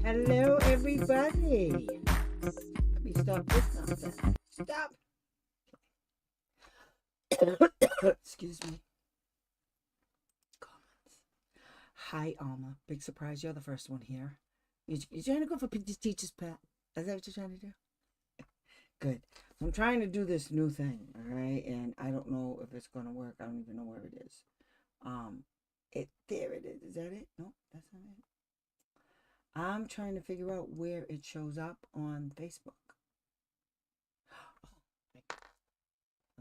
Hello, everybody. Let me stop this nonsense. Stop. Excuse me. Comments. Hi, Alma. Big surprise. You're the first one here. You're trying to go for teacher's pet. Is that what you're trying to do? Good. I'm trying to do this new thing, all right? And I don't know if it's going to work. I don't even know where it is. There it is. Is that it? No, that's not it. I'm trying to figure out where it shows up on Facebook.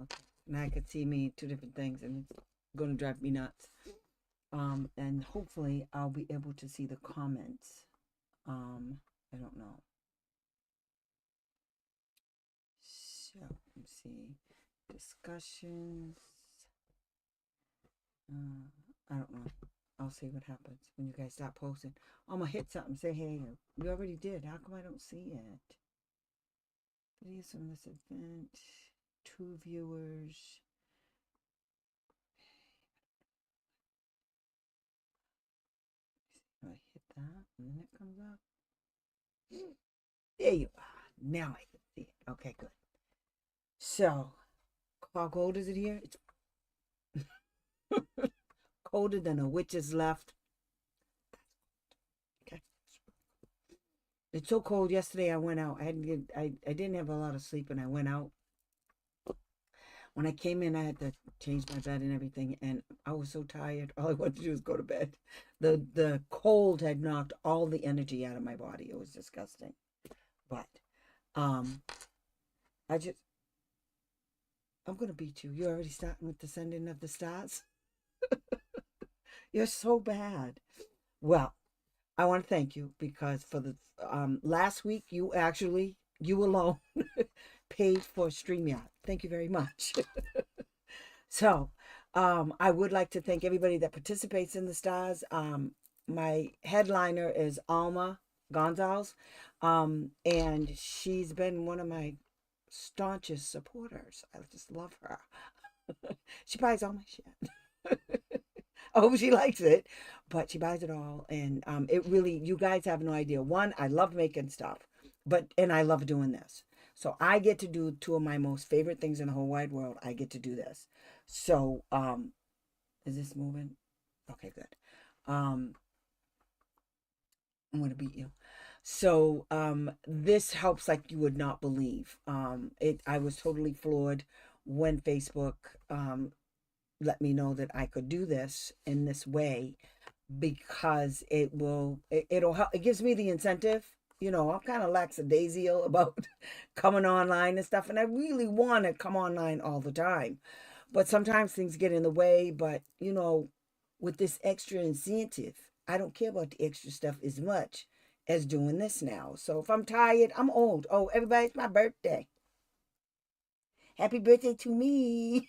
Okay. Now I could see me two different things, and it's going to drive me nuts. And hopefully I'll be able to see the comments. I don't know. So let's see. Discussions. I don't know. I'll see what happens when you guys stop posting. I'm gonna hit something, say hey. You already did. How come I don't see it? Videos from this event. 2 viewers. I hit that and then it comes up. There you are. Now I can see it. Okay, good. So, how cold is it here? It's colder than a witch's left. Okay. It's so cold. Yesterday I went out. I didn't have a lot of sleep, and I went out. When I came in, I had to change my bed and everything, and I was so tired. All I wanted to do was go to bed. The cold had knocked all the energy out of my body. It was disgusting. But I'm gonna beat you. You're already starting with Descending of the Stars. You're so bad. Well, I want to thank you because for the last week you alone paid for StreamYard. Thank you very much. So I would like to thank everybody that participates in the stars. My headliner is Alma Gonzalez, and she's been one of my staunchest supporters. I just love her. She buys all my shit. I hope she likes it, but she buys it all. And it really, you guys have no idea. One, I love making stuff, and I love doing this. So I get to do 2 of my most favorite things in the whole wide world. I get to do this. So, is this moving? Okay, good. I'm going to beat you. So, this helps like you would not believe. I was totally floored when Facebook, let me know that I could do this in this way because it'll help. It gives me the incentive. I'm kind of lackadaisical about coming online and stuff, and I really want to come online all the time. But sometimes things get in the way. But, with this extra incentive, I don't care about the extra stuff as much as doing this now. So if I'm tired, I'm old. Oh, everybody, it's my birthday. Happy birthday to me.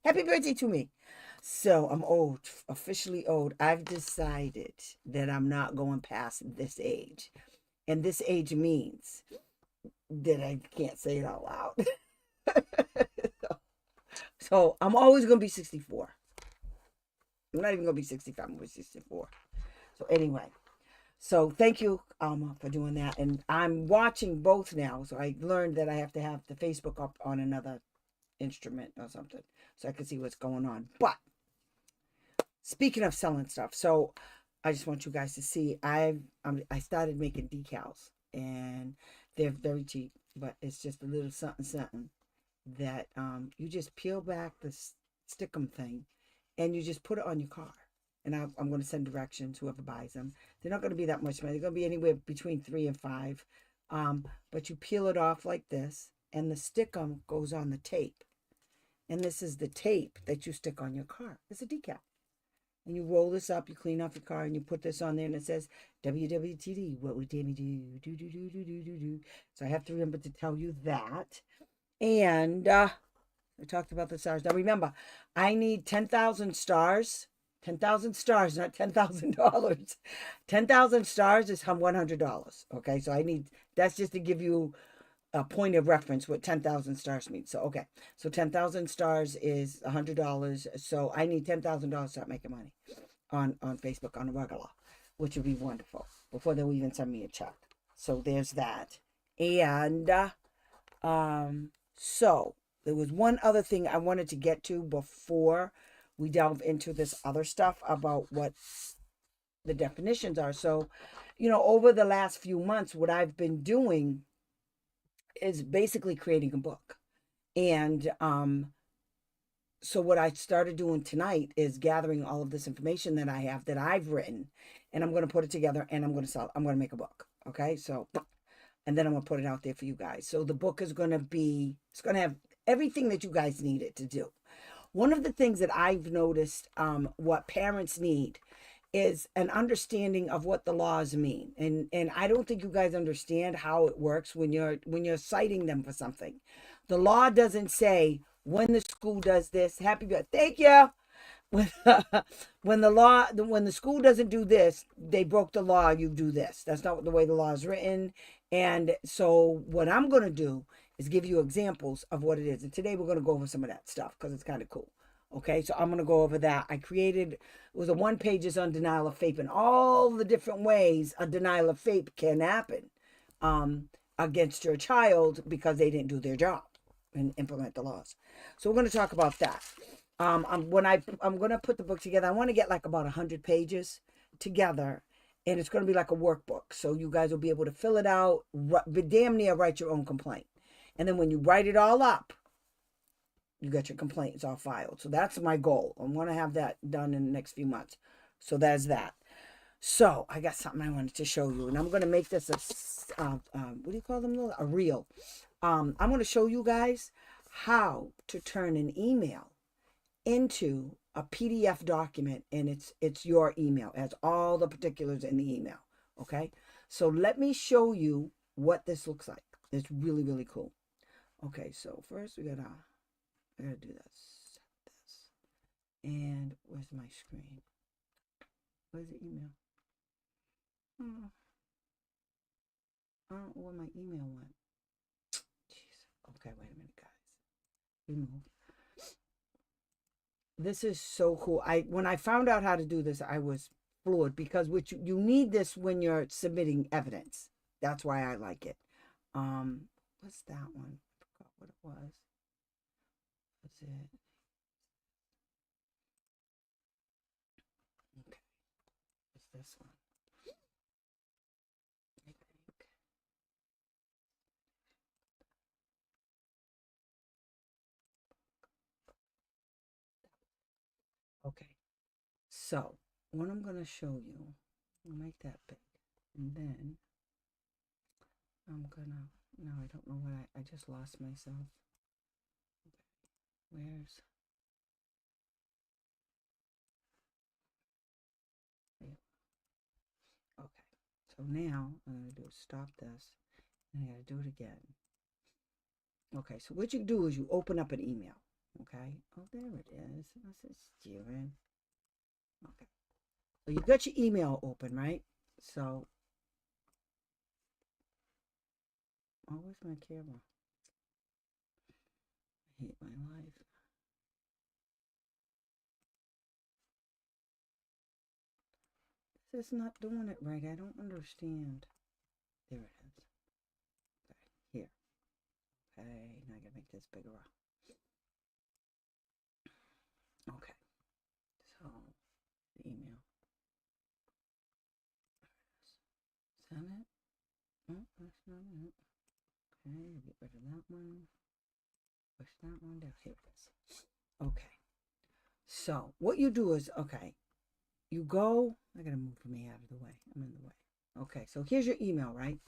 Happy birthday to me. So I'm old, officially old. I've decided that I'm not going past this age. And this age means that I can't say it out loud. So I'm always going to be 64. I'm not even going to be 65. I'm going to be 64. So anyway, so thank you, Alma, for doing that. And I'm watching both now. So I learned that I have to have the Facebook up on another instrument or something so I can see what's going on. But speaking of selling stuff, so I just want you guys to see I started making decals, and they're very cheap, but it's just a little something something that you just peel back the stickum thing, and you just put it on your car. And I'm going to send directions whoever buys them. They're not going to be that much money. They're going to be anywhere between 3 and 5. But you peel it off like this, and the stickum goes on the tape. And this is the tape that you stick on your car. It's a decal. And you roll this up, you clean off your car, and you put this on there, and it says WWTD. What would Tammy do? Do do do do do do do. So I have to remember to tell you that. And I talked about the stars. Now remember, I need 10,000 stars. 10,000 stars, not $10,000. 10,000 stars is $100. Okay, so I need that's just to give you a point of reference what 10,000 stars means. So okay, so 10,000 stars is $100. So I need $10,000 to start making money on Facebook on a regular, which would be wonderful before they will even send me a check. So there's that. And so there was one other thing I wanted to get to before we delve into this other stuff about what the definitions are. So, over the last few months, what I've been doing is basically creating a book. And so what I started doing tonight is gathering all of this information that I have that I've written, and I'm going to put it together, and I'm going to sell it. I'm going to make a book. Okay. So, and then I'm going to put it out there for you guys. So the book is going to it's going to have everything that you guys need it to do. One of the things that I've noticed, what parents need is an understanding of what the laws mean. And I don't think you guys understand how it works when you're citing them for something. The law doesn't say when the school does this, happy birthday, thank you. When, when the school doesn't do this, they broke the law, you do this. That's not the way the law is written. And so what I'm going to do is give you examples of what it is. And today we're going to go over some of that stuff because it's kind of cool. Okay, so I'm going to go over that. It was a 1-pages on denial of FAPE and all the different ways a denial of FAPE can happen against your child because they didn't do their job and implement the laws. So we're going to talk about that. I'm going to put the book together. I want to get like about 100 pages together, and it's going to be like a workbook. So you guys will be able to fill it out, but damn near write your own complaint. And then when you write it all up, you got your complaints all filed. So that's my goal. I want to have that done in the next few months. So that's that. So I got something I wanted to show you, and I'm going to make this what do you call them? A reel. I'm going to show you guys how to turn an email into a PDF document, and it's your email. It has all the particulars in the email. Okay, so let me show you what this looks like. It's really, really cool. Okay, so first I gotta do this, and where's my screen? Where's the email? Oh, I don't know where my email went. Jeez. Okay, wait a minute, guys. Remove. This is so cool. When I found out how to do this, I was floored because you need this when you're submitting evidence. That's why I like it. What's that one? I forgot what it was. What's it? Okay. What's this one? I think. Okay. So what I'm gonna show you, I'll make that big, and then I'm gonna. No, I don't know what I just lost myself. Okay. Where's there? Okay. So now I'm gonna do is stop this, and I gotta do it again. Okay. So what you do is you open up an email. Okay. Oh, there it is. This is Steven. Okay. So you got your email open, right? So, oh, where's my camera? I hate my life. This is not doing it right. I don't understand. There it is. Okay, here. Okay, now I gotta make this bigger. Okay, so the email. Is that it? Oh, that's not it. Okay, get rid of that one. Push that one down. Here it is. Okay. So what you do is, okay, you go. I gotta move me out of the way. I'm in the way. Okay, so here's your email, right?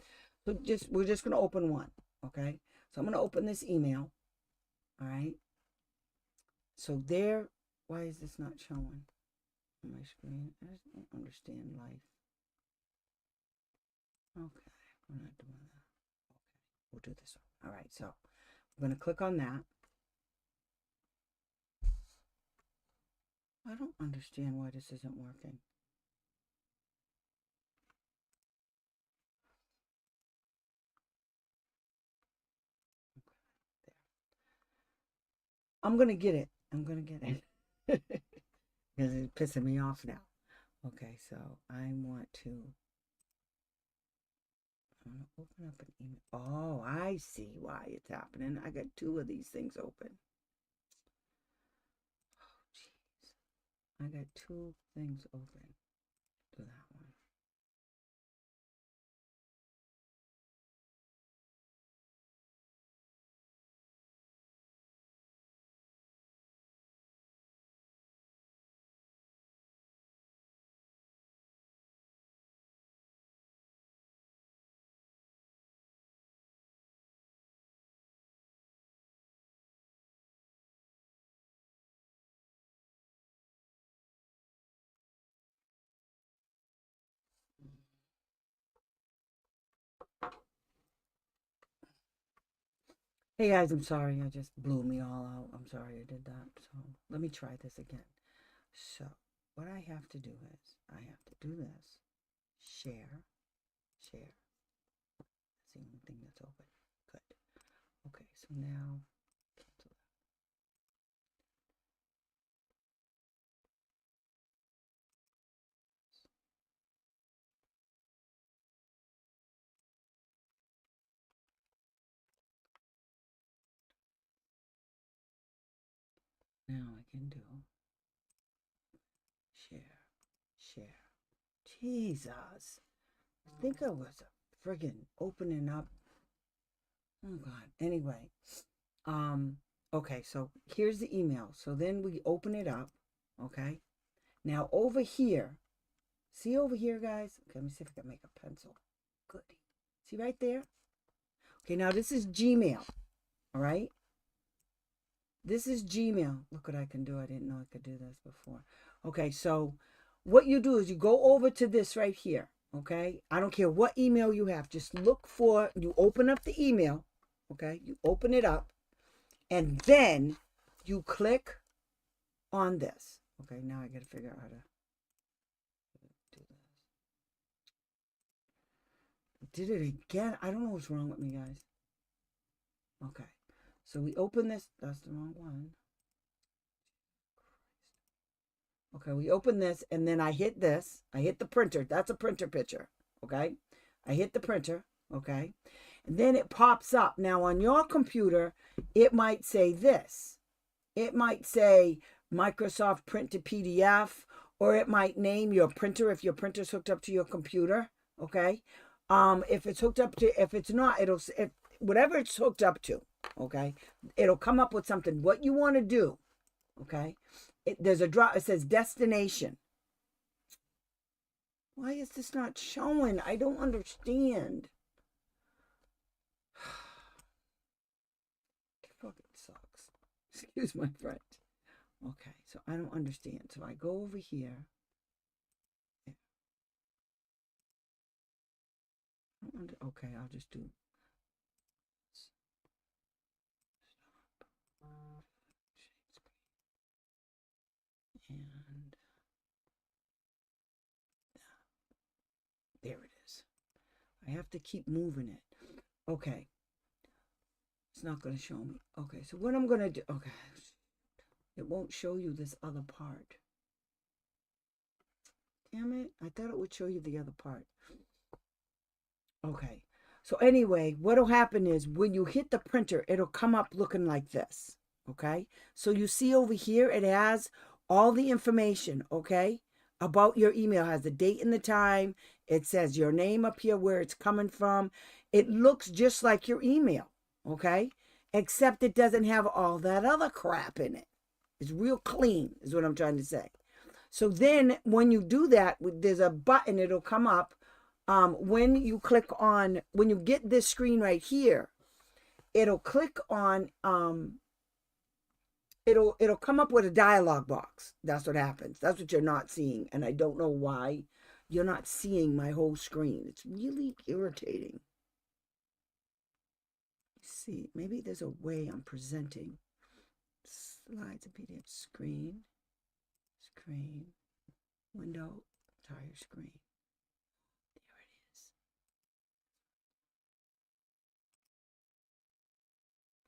So we're just gonna open one. Okay, so I'm gonna open this email. All right. So there. Why is this not showing on my screen? I just don't understand life. Okay, we're not doing that. Okay, we'll do this one. All right, so I'm gonna click on that. I don't understand why this isn't working. Okay, there. I'm gonna get it. I'm gonna get it. Because it's pissing me off now. Okay, so I want to open up an email. Oh, I see why it's happening. I got two of these things open. Oh, jeez. I got two things open. Do that one. Hey guys, I'm sorry. I just blew me all out. I'm sorry I did that. So let me try this again. So what I have to do is I have to do this. Share. Share. That's the only thing that's open. Good. Okay, so now cancel that. Now I can do share. Share. Jesus. I think I was friggin' opening up. Oh God. Anyway. Okay, so here's the email. So then we open it up. Okay. Now over here, see over here, guys? Okay, let me see if I can make a pencil. Good. See right there? Okay, now this is Gmail. All right. This is Gmail. Look what I can do. I didn't know I could do this before. Okay, so what you do is you go over to this right here. Okay. I don't care what email you have. Just look for, you open up the email. Okay. You open it up. And then you click on this. Okay, now I gotta figure out how to do this. Did it again. I don't know what's wrong with me, guys. Okay, so we open this. That's the wrong one. Okay, we open this, and then I hit this. I hit the printer. That's a printer picture. Okay, I hit the printer. Okay, and then it pops up. Now on your computer, it might say this. It might say Microsoft Print to PDF, or it might name your printer if your printer's hooked up to your computer. Okay. If it's hooked up to, if it's not, if whatever it's hooked up to, okay, it'll come up with something. What you want to do, okay? There's a drop. It says destination. Why is this not showing? I don't understand. It fucking sucks. Excuse my French. Okay, so I don't understand. So I go over here. Okay, I'll just do. There it is. I have to keep moving it. Okay. It's not going to show me. Okay, so what I'm going to do, okay. It won't show you this other part. Damn it. I thought it would show you the other part. Okay. So anyway, what'll happen is when you hit the printer, it'll come up looking like this. Okay. So you see over here, it has all the information, okay, about your email. It has the date and the time. It says your name up here, where it's coming from. It looks just like your email, okay, except it doesn't have all that other crap in it. It's real clean, is what I'm trying to say. So then when you do that, there's a button, it'll come up. When you click on, when you get this screen right here, it'll click on, it'll come up with a dialog box. That's what happens. That's what you're not seeing. And I don't know why you're not seeing my whole screen. It's really irritating. Let's see, maybe there's a way I'm presenting. Slides and PDF, screen, window, entire screen. There it is.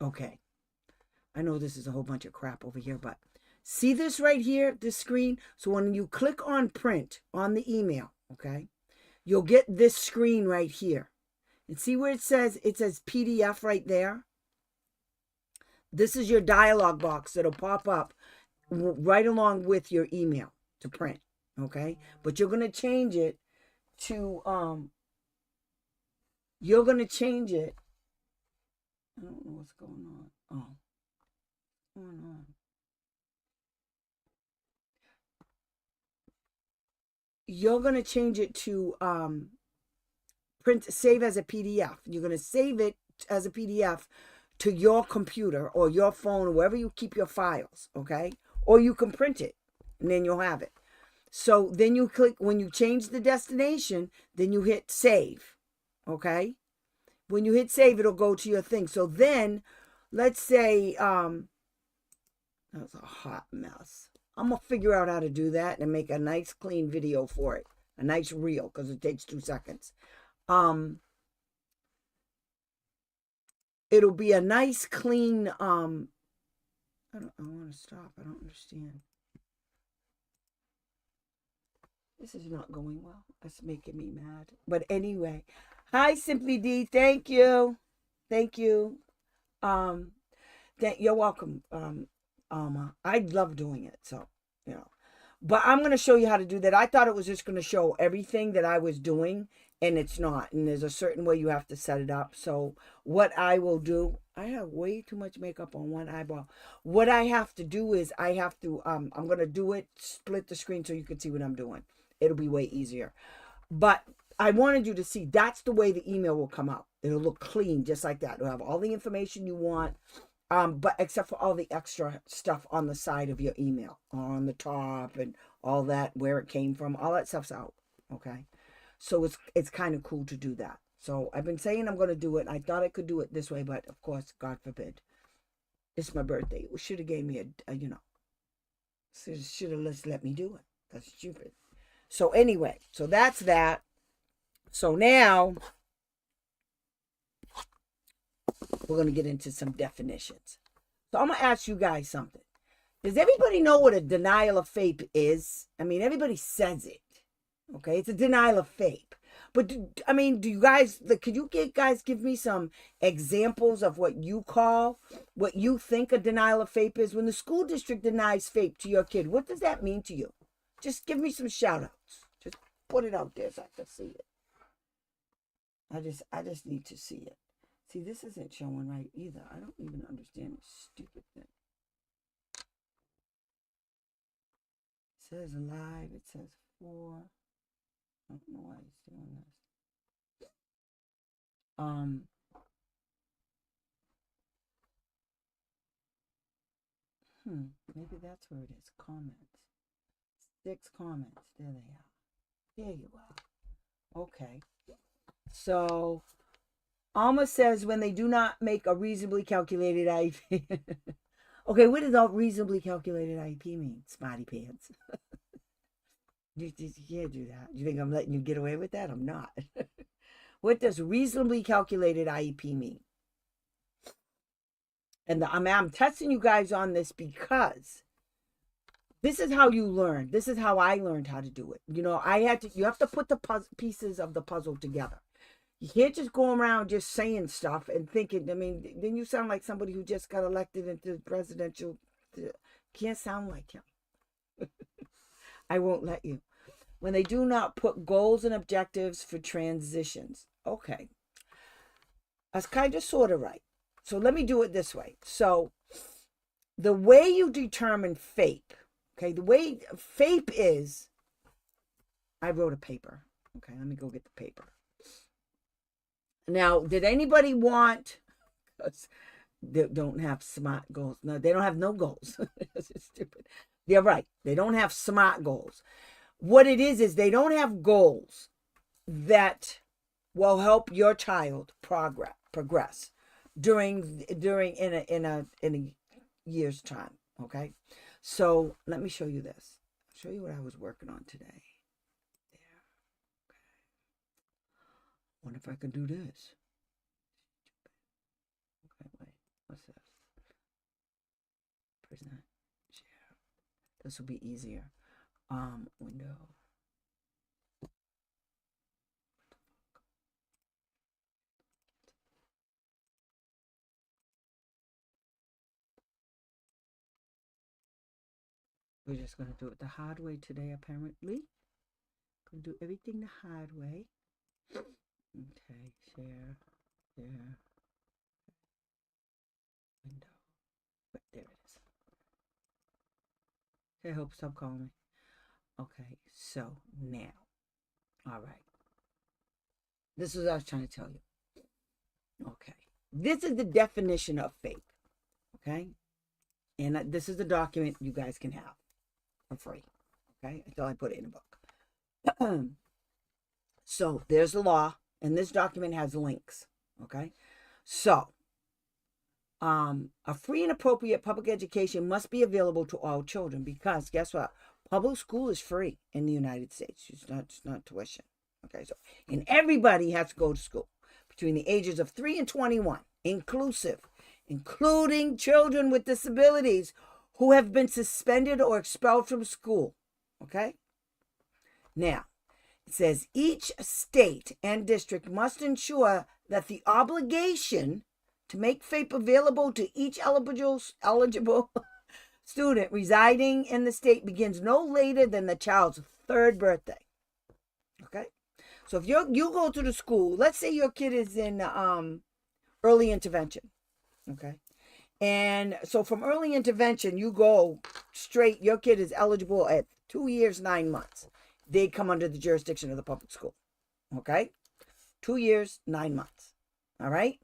Okay. I know this is a whole bunch of crap over here, but see this right here, this screen? So when you click on print on the email, okay, you'll get this screen right here. And see where it says PDF right there? This is your dialog box that'll pop up right along with your email to print, okay? But you're going to change it to, you're going to change it. I don't know what's going on. Oh, what's going on? You're going to change it to print, save as a PDF. You're going to save it as a PDF to your computer or your phone, or wherever you keep your files, okay? Or you can print it, and then you'll have it. So then you click, when you change the destination, then you hit save, okay? When you hit save, it'll go to your thing. So then, let's say, that's a hot mess. I'm going to figure out how to do that and make a nice clean video for it. A nice reel, because it takes 2 seconds. It'll be a nice clean, I want to stop. I don't understand. This is not going well. That's making me mad. But anyway, hi, Simply D. Thank you. Thank you. You're welcome, Alma. I love doing it. So, you know. But I'm going to show you how to do that. I thought it was just going to show everything that I was doing, and it's not. And there's a certain way you have to set it up. So what I will do, I have way too much makeup on one eyeball. What I have to do is I have to, I'm going to do it, split the screen so you can see what I'm doing. It'll be way easier. But I wanted you to see that's the way the email will come out. It'll look clean just like that. It'll have all the information you want. But except for all the extra stuff on the side of your email, on the top and all that, where it came from, all that stuff's out. Okay. So it's kind of cool to do that. So I've been saying I'm going to do it. I thought I could do it this way, but of course, God forbid. It's my birthday. It should have gave me should have just let me do it. That's stupid. So anyway, so that's that. So now we're going to get into some definitions. So I'm going to ask you guys something. Does everybody know what a denial of FAPE is? I mean, everybody says it. Okay, it's a denial of FAPE. But, do you guys, could you guys give me some examples of what you think a denial of FAPE is? When the school district denies FAPE to your kid, what does that mean to you? Just give me some shout outs. Just put it out there so I can see it. I just need to see it. See, this isn't showing right either. I don't even understand this stupid thing. It says live. It says 4. I don't know why it's doing this. Maybe that's where it is. Comments. 6 comments. There they are. There you are. Okay. So Alma says when they do not make a reasonably calculated IEP. Okay, what does a reasonably calculated IEP mean? Smarty pants. You can't do that. You think I'm letting you get away with that? I'm not. What does reasonably calculated IEP mean? And I'm testing you guys on this because this is how you learn. This is how I learned how to do it. You have to put the pieces of the puzzle together. You can't just go around just saying stuff and thinking. I mean, then you sound like somebody who just got elected into the presidential. Can't sound like him. I won't let you. When they do not put goals and objectives for transitions. Okay. That's kind of sort of right. So let me do it this way. So the way you determine FAPE, okay, the way FAPE is, I wrote a paper. Okay, let me go get the paper. Now, did anybody want, they don't have SMART goals. No, they don't have no goals. This is stupid. They're right. They don't have SMART goals. What it is they don't have goals that will help your child progress during in a year's time. Okay, so let me show you this. I'll show you what I was working on today. There. Okay. Wonder if I can do this. Okay, wait. What's this? Present. Share. This will be easier. Window. We're just going to do it the hard way today, apparently. Going to do everything the hard way. Okay, share, there, window. But there it is. Okay, I hope stop calling me. Okay, so now, all right. This is what I was trying to tell you. Okay, this is the definition of FAPE. Okay, and this is the document you guys can have for free. Okay, until I put it in a book. So there's the law, and this document has links. Okay, so a free and appropriate public education must be available to all children because guess what? Public school is free in the United States. It's not tuition. Okay, so and everybody has to go to school between the ages of 3 and 21, including children with disabilities who have been suspended or expelled from school. Okay? Now, it says each state and district must ensure that the obligation to make FAPE available to each eligible student residing in the state begins no later than the child's 3rd birthday. Okay? So if you go to the school, let's say your kid is in early intervention. Okay? And so from early intervention, you go straight, your kid is eligible at 2 years, 9 months. They come under the jurisdiction of the public school. Okay? 2 years, 9 months. All right?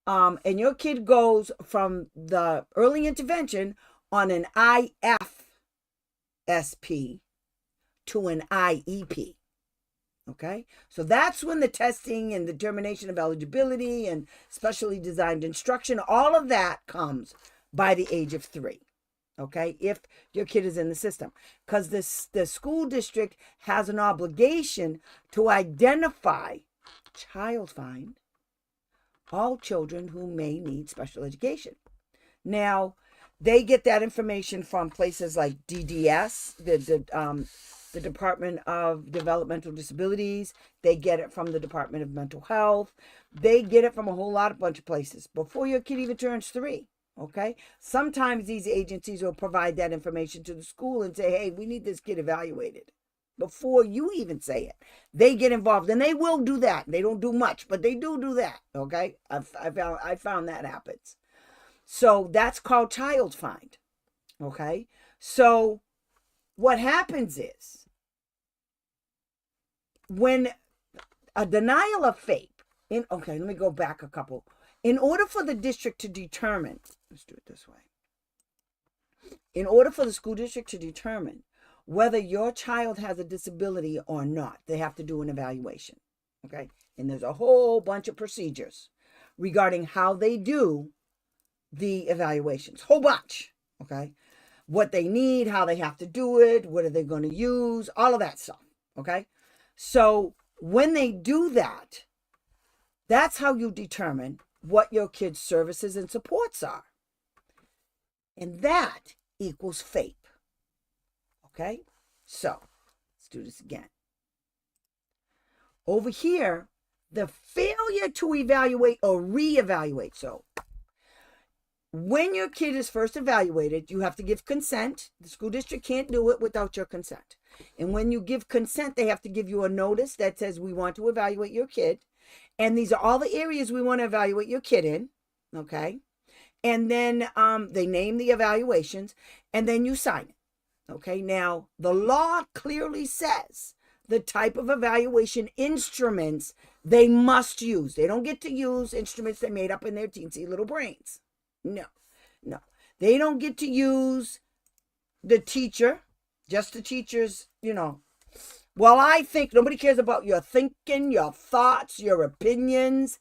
And your kid goes from the early intervention on an IFSP to an IEP. Okay, so that's when the testing and determination of eligibility and specially designed instruction, all of that comes by the age of 3. Okay, if your kid is in the system, because the school district has an obligation to identify, child find, all children who may need special education. Now, they get that information from places like DDS, the Department of Developmental Disabilities. They get it from the Department of Mental Health. They get it from a whole bunch of places before your kid even turns 3. Okay? Sometimes these agencies will provide that information to the school and say, hey, we need this kid evaluated. Before you even say it, they get involved, and they will do that. They don't do much, but they do that. Okay? I found that happens. So that's called child find. Okay? So what happens is when a denial of FAPE, okay, let me go back a couple. In order for the district to determine, let's do it this way. In order for the school district to determine whether your child has a disability or not, they have to do an evaluation. Okay? And there's a whole bunch of procedures regarding how they do the evaluations. Whole bunch. Okay? what they need, how they have to do it, what are they going to use, all of that stuff. Okay. So when they do that, that's how you determine what your kids' services and supports are. And that equals FAPE. Okay. So let's do this again. Over here, the failure to evaluate or reevaluate. So when your kid is first evaluated, you have to give consent. The school district can't do it without your consent. And when you give consent, they have to give you a notice that says, we want to evaluate your kid. And these are all the areas we want to evaluate your kid in. Okay. And then they name the evaluations, and then you sign it. Okay. Now, the law clearly says the type of evaluation instruments they must use. They don't get to use instruments they made up in their teensy little brains. No. They don't get to use the teacher, just the teacher's, Well, I think nobody cares about your thinking, your thoughts, your opinions.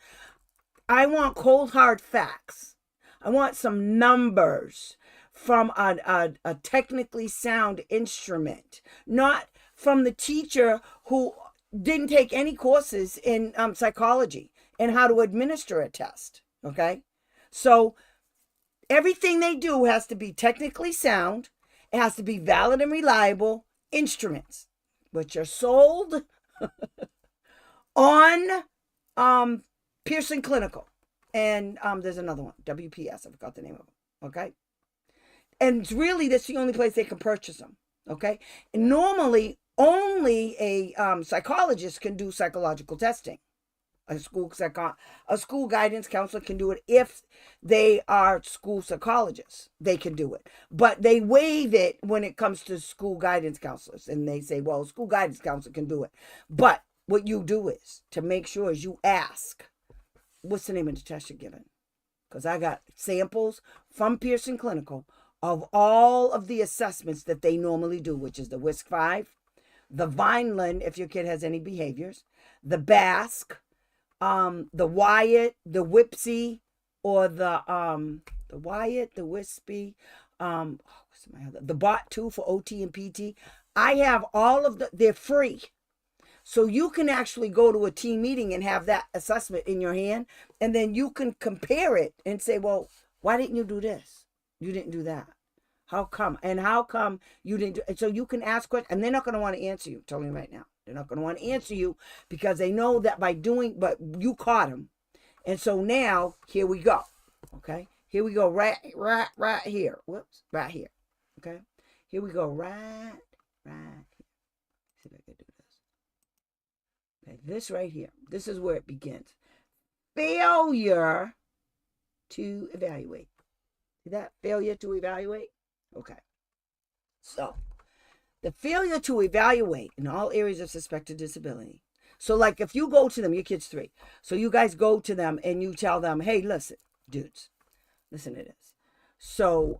I want cold, hard facts. I want some numbers from a technically sound instrument, not from the teacher who didn't take any courses in psychology and how to administer a test. Okay? So everything they do has to be technically sound. It has to be valid and reliable instruments, which are sold on Pearson Clinical. And there's another one, WPS. I forgot the name of them. Okay. And really, that's the only place they can purchase them. Okay. And normally, only a psychologist can do psychological testing. A school guidance counselor can do it if they are school psychologists. They can do it. But they waive it when it comes to school guidance counselors. And they say, well, school guidance counselor can do it. But what you do is, to make sure, is you ask, what's the name of the test you're giving? Because I got samples from Pearson Clinical of all of the assessments that they normally do, which is the WISC-5, the Vineland, if your kid has any behaviors, the BASC, the Wyatt, the WIPSI, or the Wyatt, the WISPY, what's my other? The BOT2 for OT and PT. I have all of they're free. So you can actually go to a team meeting and have that assessment in your hand, and then you can compare it and say, well, why didn't you do this? You didn't do that. How come? And how come you didn't do it? And so you can ask questions, and they're not going to want to answer you. I'm telling you right now. They're not going to want to answer you because they know that but you caught them. And so now, here we go. Okay? Here we go right here. Whoops. Right here. Okay? Here we go right here. See if I can do this. Okay, this right here. This is where it begins. Failure to evaluate. See that? Failure to evaluate? Okay. So, the failure to evaluate in all areas of suspected disability. So, like, if you go to them, your kid's 3. So you guys go to them and you tell them, hey, listen, dudes, listen to this. So,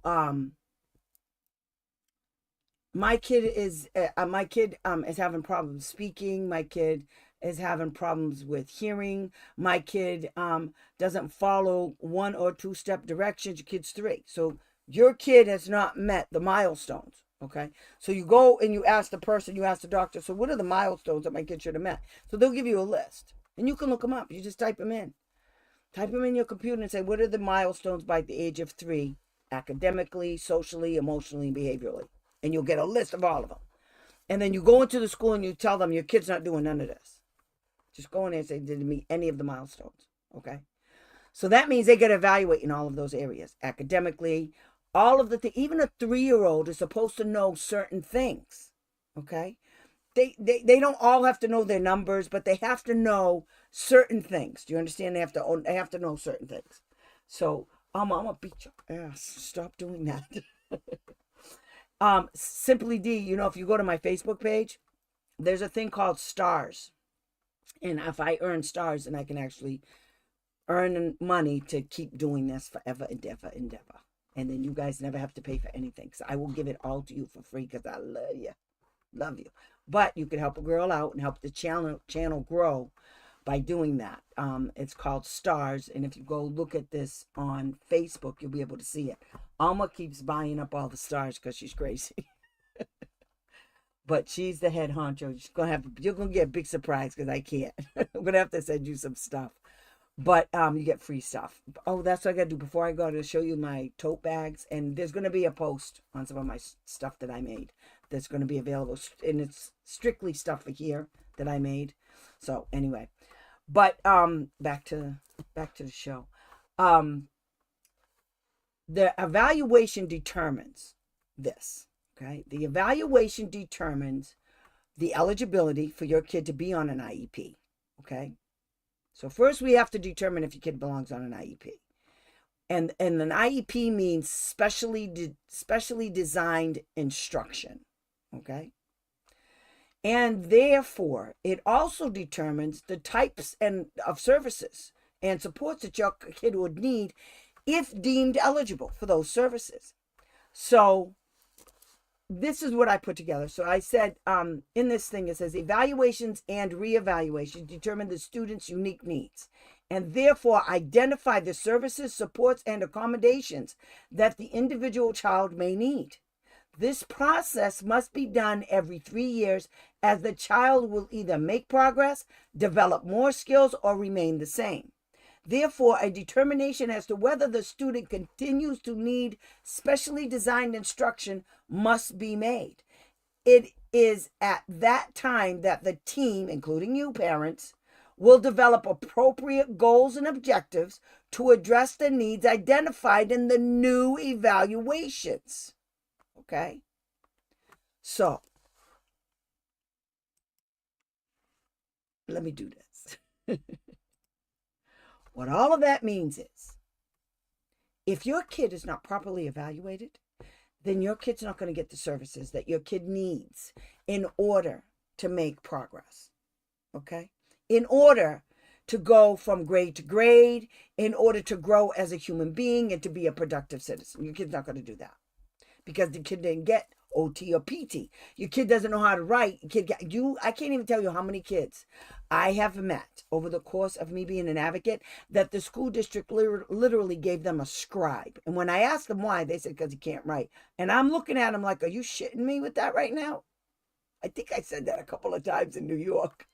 my kid is having problems speaking. My kid is having problems with hearing. My kid doesn't follow 1 or 2 step directions. Your kid's 3. So your kid has not met the milestones. Okay. So you go and you ask the person, you ask the doctor, so what are the milestones that my kid should have met? So they'll give you a list and you can look them up. You just type them in. Type them in your computer and say, what are the milestones by the age of 3, academically, socially, emotionally, and behaviorally? And you'll get a list of all of them. And then you go into the school and you tell them your kid's not doing none of this. Just go in there and say, didn't meet any of the milestones. Okay. So that means they got to evaluate in all of those areas. Academically, all of the things. Even a 3-year-old is supposed to know certain things. Okay. They don't all have to know their numbers, but they have to know certain things. Do you understand? They have to know certain things. So, I'm gonna beat your ass. Stop doing that. Simply D, if you go to my Facebook page, there's a thing called stars. And if I earn stars, then I can actually earn money to keep doing this forever, endeavor. And then you guys never have to pay for anything. So I will give it all to you for free because I love you. Love you. But you can help a girl out and help the channel grow by doing that. It's called Stars. And if you go look at this on Facebook, you'll be able to see it. Alma keeps buying up all the stars because she's crazy. But she's the head honcho. You're gonna get a big surprise because I can't. I'm gonna have to send you some stuff. But you get free stuff. Oh, that's what I gotta do before I go to show you my tote bags. And there's gonna be a post on some of my stuff that I made that's gonna be available, and it's strictly stuff for here that I made. So anyway, but back to the show. The evaluation determines this. Okay, the evaluation determines the eligibility for your kid to be on an IEP. Okay, so first we have to determine if your kid belongs on an IEP. And an IEP means specially designed instruction. Okay? And therefore, it also determines the types of services and supports that your kid would need if deemed eligible for those services. So this is what I put together. So I said, in this thing, it says evaluations and reevaluations determine the student's unique needs and therefore identify the services, supports, and accommodations that the individual child may need. This process must be done every 3 years, as the child will either make progress, develop more skills, or remain the same. Therefore, a determination as to whether the student continues to need specially designed instruction must be made. It is at that time that the team, including you parents, will develop appropriate goals and objectives to address the needs identified in the new evaluations. Okay? So, let me do this. What all of that means is, if your kid is not properly evaluated, then your kid's not going to get the services that your kid needs in order to make progress. Okay? In order to go from grade to grade, in order to grow as a human being and to be a productive citizen. Your kid's not going to do that because the kid didn't get OT or PT. Your kid doesn't know how to write. I can't even tell you how many kids I have met over the course of me being an advocate that the school district literally gave them a scribe. And when I asked them why, they said because he can't write. And I'm looking at him like, are you shitting me with that right now? I think I said that a couple of times in New York.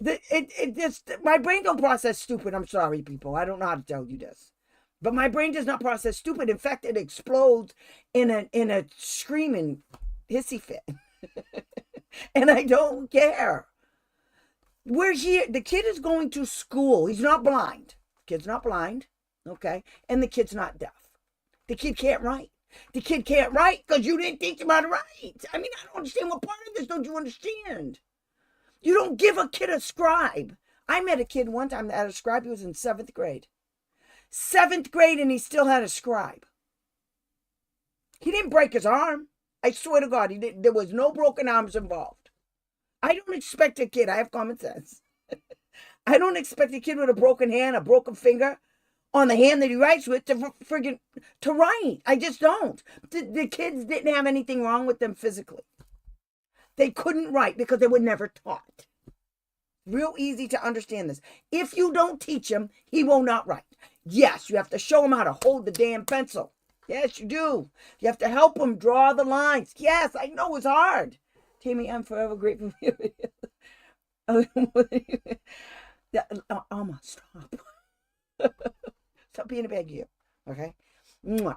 It just, my brain don't process stupid. I'm sorry, people. I don't know how to tell you this. But my brain does not process stupid. In fact, it explodes in a screaming hissy fit. And I don't care. We're here. The kid is going to school. He's not blind. The kid's not blind. Okay? And the kid's not deaf. The kid can't write. The kid can't write because you didn't teach him how to write. I mean, I don't understand what part of this don't you understand? You don't give a kid a scribe. I met a kid one time that had a scribe. He was in 7th grade. 7th grade, and he still had a scribe. He didn't break his arm. I swear to God, there was no broken arms involved. I don't expect a kid, I have common sense. I don't expect a kid with a broken hand, a broken finger on the hand that he writes with to write. I just don't. The kids didn't have anything wrong with them physically. They couldn't write because they were never taught. Real easy to understand this. If you don't teach him, he will not write. Yes, you have to show him how to hold the damn pencil. Yes, you do. You have to help him draw the lines. Yes, I know it's hard. Tammy, I'm forever grateful for you. Alma, stop. Stop being a bad you. Okay?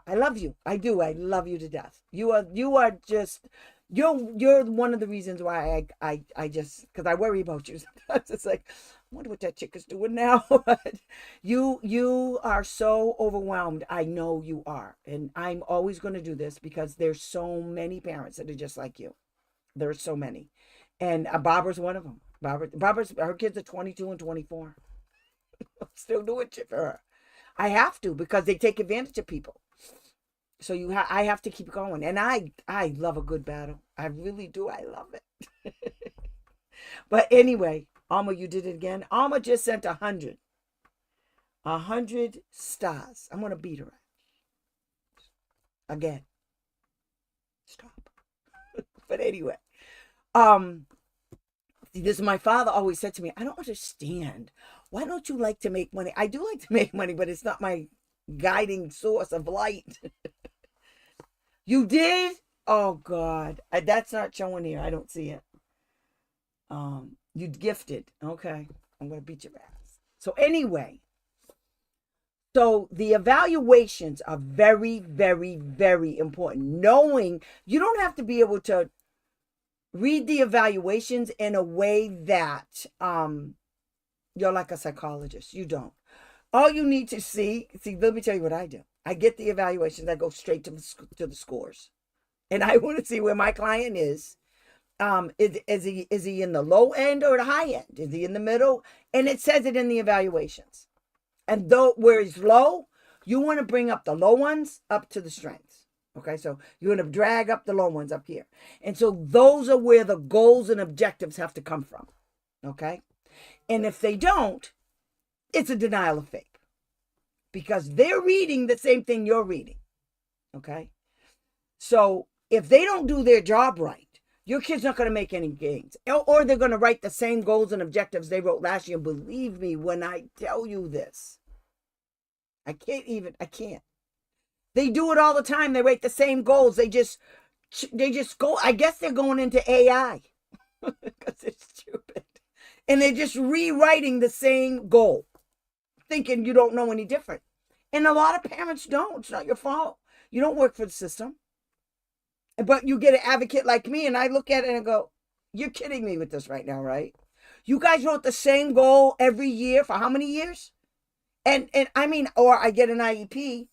I love you. I do. I love you to death. You are just... You're one of the reasons why I just, because I worry about you sometimes. It's like, I wonder what that chick is doing now. But you are so overwhelmed. I know you are. And I'm always going to do this because there's so many parents that are just like you. There are so many. And Barbara's one of them. Her kids are 22 and 24. I'm still doing shit for her. I have to because they take advantage of people. So I have to keep going. And I love a good battle. I really do. I love it. But anyway, Alma, you did it again. Alma just sent 100. 100 stars. I'm going to beat her again. Stop. But anyway, this my father always said to me, I don't understand. Why don't you like to make money? I do like to make money, but it's not my guiding source of light. You did? Oh God, that's not showing here. I don't see it. You gifted. Okay, I'm gonna beat your ass. So anyway, so the evaluations are very, very, very important. Knowing you don't have to be able to read the evaluations in a way that you're like a psychologist. You don't. All you need to see, let me tell you what I do. I get the evaluations. I go straight to the scores, and I want to see where my client is. Is he in the low end or the high end? Is he in the middle? And it says it in the evaluations. And though where he's low, you want to bring up the low ones up to the strengths. Okay, so you want to drag up the low ones up here. And so those are where the goals and objectives have to come from. Okay, and if they don't, it's a denial of faith because they're reading the same thing you're reading. Okay, so if they don't do their job right, your kid's not going to make any gains, or they're going to write the same goals and objectives they wrote last year. Believe me when I tell you this. I can't. They do it all the time. They write the same goals. They just go. I guess they're going into AI because it's stupid. And they're just rewriting the same goal, thinking you don't know any different. And a lot of parents don't. It's not your fault. You don't work for the system. But you get an advocate like me, and I look at it and go, you're kidding me with this right now, right? You guys wrote the same goal every year for how many years? And I mean, or I get an IEP,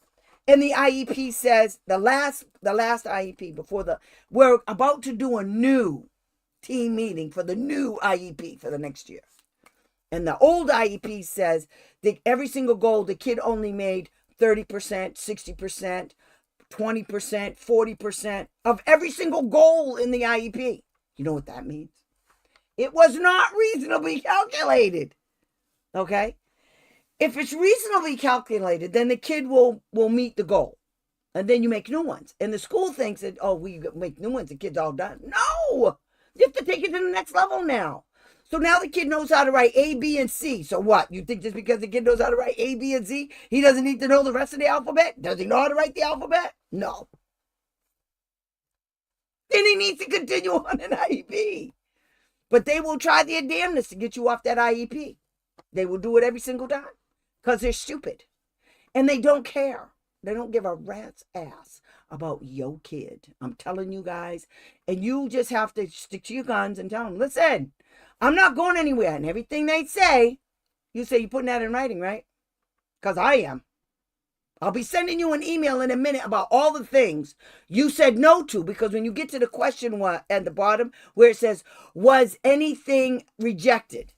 and the IEP says the last IEP we're about to do a new team meeting for the new IEP for the next year. And the old IEP says that every single goal, the kid only made 30%, 60%, 20%, 40% of every single goal in the IEP. You know what that means? It was not reasonably calculated. Okay? If it's reasonably calculated, then the kid will meet the goal. And then you make new ones. And the school thinks that, oh, we make new ones, the kid's all done. No! You have to take it to the next level now. So now the kid knows how to write A, B, and C. So what? You think just because the kid knows how to write A, B, and C, he doesn't need to know the rest of the alphabet? Does he know how to write the alphabet? No. Then he needs to continue on an IEP. But they will try their damnedest to get you off that IEP. They will do it every single time. Because they're stupid. And they don't care. They don't give a rat's ass about your kid. I'm telling you guys. And you just have to stick to your guns and tell them, listen, I'm not going anywhere. And everything they say, you say you're putting that in writing, right? Because I am. I'll be sending you an email in a minute about all the things you said no to. Because when you get to the question at the bottom where it says, was anything rejected?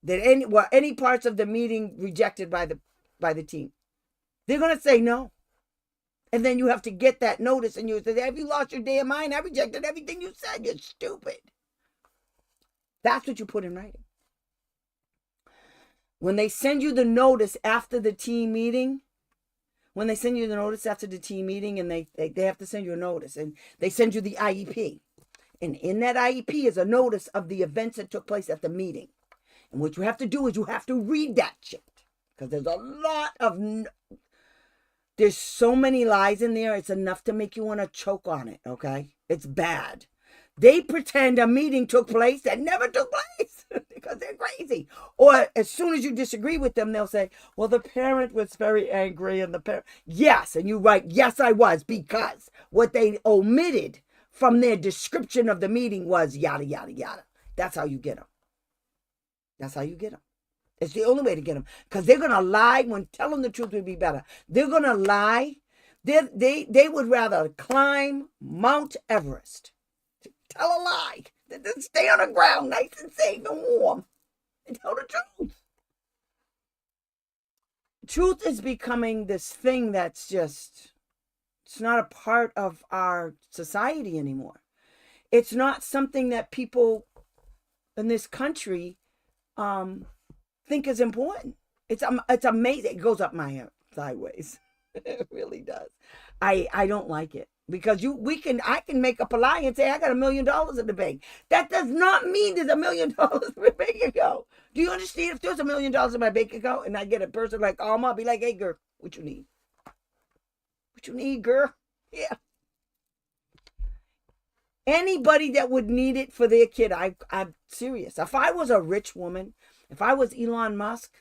Were any parts of the meeting rejected by the team? They're going to say no. And then you have to get that notice and you say, have you lost your damn mind? I rejected everything you said. You're stupid. That's what you put in writing. When they send you the notice after the team meeting, and they have to send you a notice and they send you the IEP. And in that IEP is a notice of the events that took place at the meeting. And what you have to do is you have to read that shit. Because there's so many lies in there, it's enough to make you want to choke on it, okay? It's bad. They pretend a meeting took place that never took place because they're crazy. Or as soon as you disagree with them, they'll say, well, the parent was very angry and the parent... Yes, and you write, yes, I was, because what they omitted from their description of the meeting was yada, yada, yada. That's how you get them. That's how you get them. It's the only way to get them. Because they're going to lie when telling the truth would be better. They're going to lie. They would rather climb Mount Everest. Tell a lie. Than stay on the ground nice and safe and warm. And tell the truth. Truth is becoming this thing that's just... It's not a part of our society anymore. It's not something that people in this country... think is important. It's amazing. It goes up my sideways. It really does. I don't like it because I can make up a lie and say I got $1 million in the bank. That does not mean there's $1 million in my bank account. Do you understand? If there's $1 million in my bank account and I get a person like Alma, I'll be like, hey girl, What you need? What you need, girl? Yeah. Anybody that would need it for their kid, I'm serious. If I was a rich woman, if I was Elon Musk,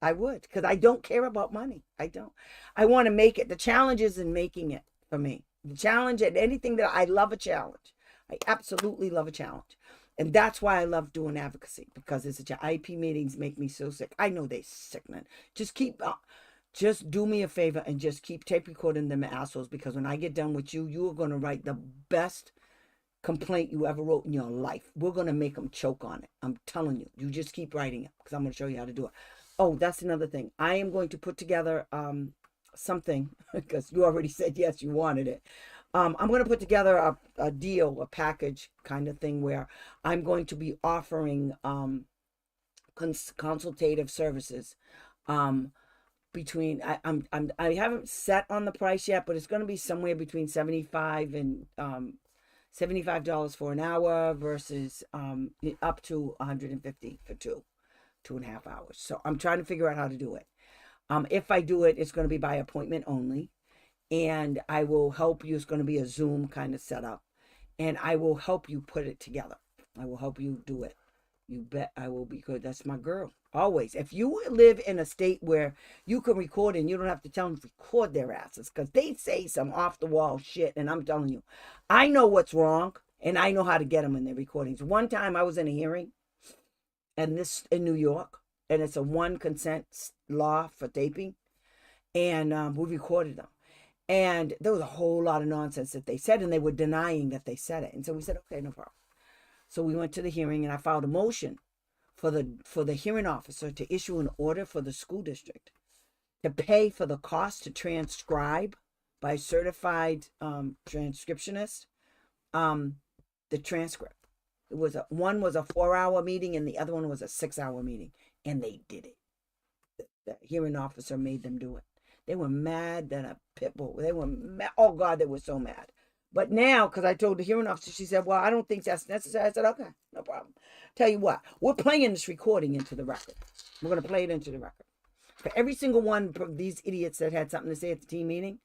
I would, because I don't care about money. I don't. I want to make it. The challenge is in making it for me. The challenge and anything that I love a challenge. I absolutely love a challenge. And that's why I love doing advocacy, because it's IP meetings make me so sick. I know they sickening. Just do me a favor and just keep tape recording them assholes, because when I get done with you, you are going to write the best complaint you ever wrote in your life. We're going to make them choke on it. I'm telling you. You just keep writing it, because I'm going to show you how to do it. Oh, that's another thing. I am going to put together something, because you already said yes, you wanted it. I'm going to put together a deal, a package kind of thing, where I'm going to be offering consultative services between I haven't set on the price yet, but it's going to be somewhere between $75 and $75 for an hour versus up to $150 for 2.5 hours. So I'm trying to figure out how to do it. If I do it, it's going to be by appointment only, and I will help you. It's going to be a Zoom kind of setup, and I will help you put it together. I will help you do it. You bet I will be good. That's my girl. Always. If you live in a state where you can record and you don't have to tell them to record their asses, because they say some off the wall shit, and I'm telling you, I know what's wrong, and I know how to get them in their recordings. One time I was in a hearing, and this in New York, and it's a one consent law for taping, and we recorded them. And there was a whole lot of nonsense that they said, and they were denying that they said it. And so we said, okay, no problem. So we went to the hearing, and I filed a motion for the hearing officer to issue an order for the school district to pay for the cost to transcribe by a certified transcriptionist the transcript. One was a 4-hour meeting, and the other one was a 6-hour meeting, and they did it. The hearing officer made them do it. They were mad than a pit bull. They were mad. Oh God, they were so mad. But now, because I told the hearing officer, she said, well, I don't think that's necessary. I said, okay, no problem. Tell you what, we're playing this recording into the record. We're going to play it into the record. For every single one of these idiots that had something to say at the team meeting,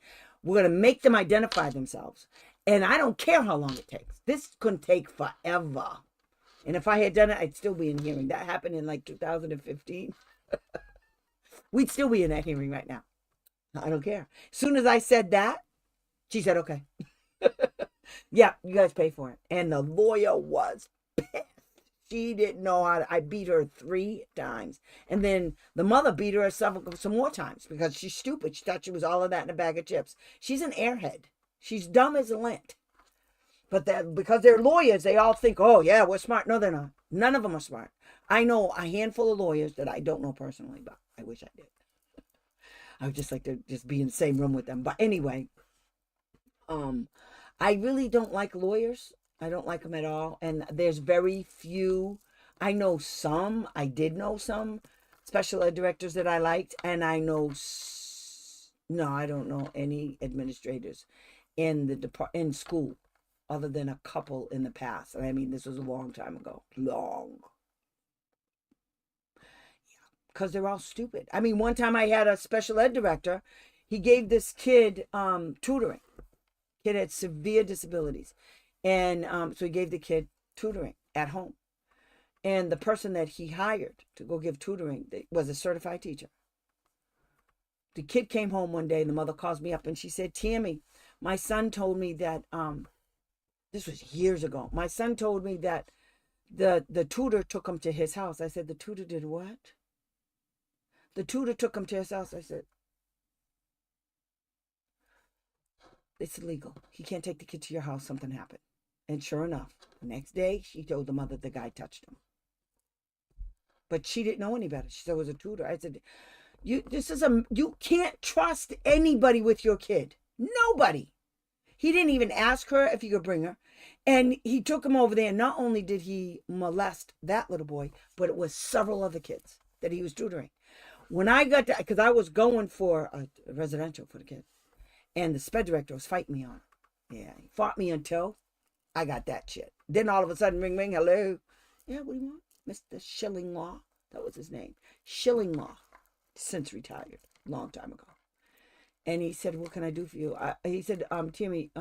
we're going to make them identify themselves. And I don't care how long it takes. This could take forever. And if I had done it, I'd still be in hearing. That happened in like 2015. We'd still be in that hearing right now. I don't care. As soon as I said that, she said, okay. Yeah, you guys pay for it. And the lawyer was pissed. She didn't know how to. I beat her 3 times. And then the mother beat her some more times because she's stupid. She thought she was all of that in a bag of chips. She's an airhead. She's dumb as a lint. But because they're lawyers, they all think, oh, yeah, we're smart. No, they're not. None of them are smart. I know a handful of lawyers that I don't know personally, but I wish I did. I would just like to just be in the same room with them. But anyway, I really don't like lawyers. I don't like them at all. And there's very few. I know some. I did know some special ed directors that I liked. And I know, no, I don't know any administrators in school other than a couple in the past. And I mean, this was a long time ago. Long. Because they're all stupid. I mean, one time I had a special ed director. He gave this kid tutoring. Kid had severe disabilities. And so he gave the kid tutoring at home. And the person that he hired to go give tutoring was a certified teacher. The kid came home one day, and the mother calls me up, and she said, Tammy, my son told me that, this was years ago. My son told me that the tutor took him to his house. I said, the tutor did what? The tutor took him to his house. I said, it's illegal. He can't take the kid to your house. Something happened. And sure enough, the next day, she told the mother the guy touched him. But she didn't know any better. She said it was a tutor. I said, you can't trust anybody with your kid. Nobody. He didn't even ask her if he could bring her. And he took him over there. And not only did he molest that little boy, but it was several other kids that he was tutoring. When I got to, because I was going for a residential for the kid, and the sped director was fighting me on it. Yeah, he fought me until I got that shit. Then all of a sudden, ring, ring, hello. Yeah, what do you want? Mr. Shillinglaw. That was his name. Shillinglaw. since retired, long time ago. And he said, "What can I do for you?" He said, "Timmy,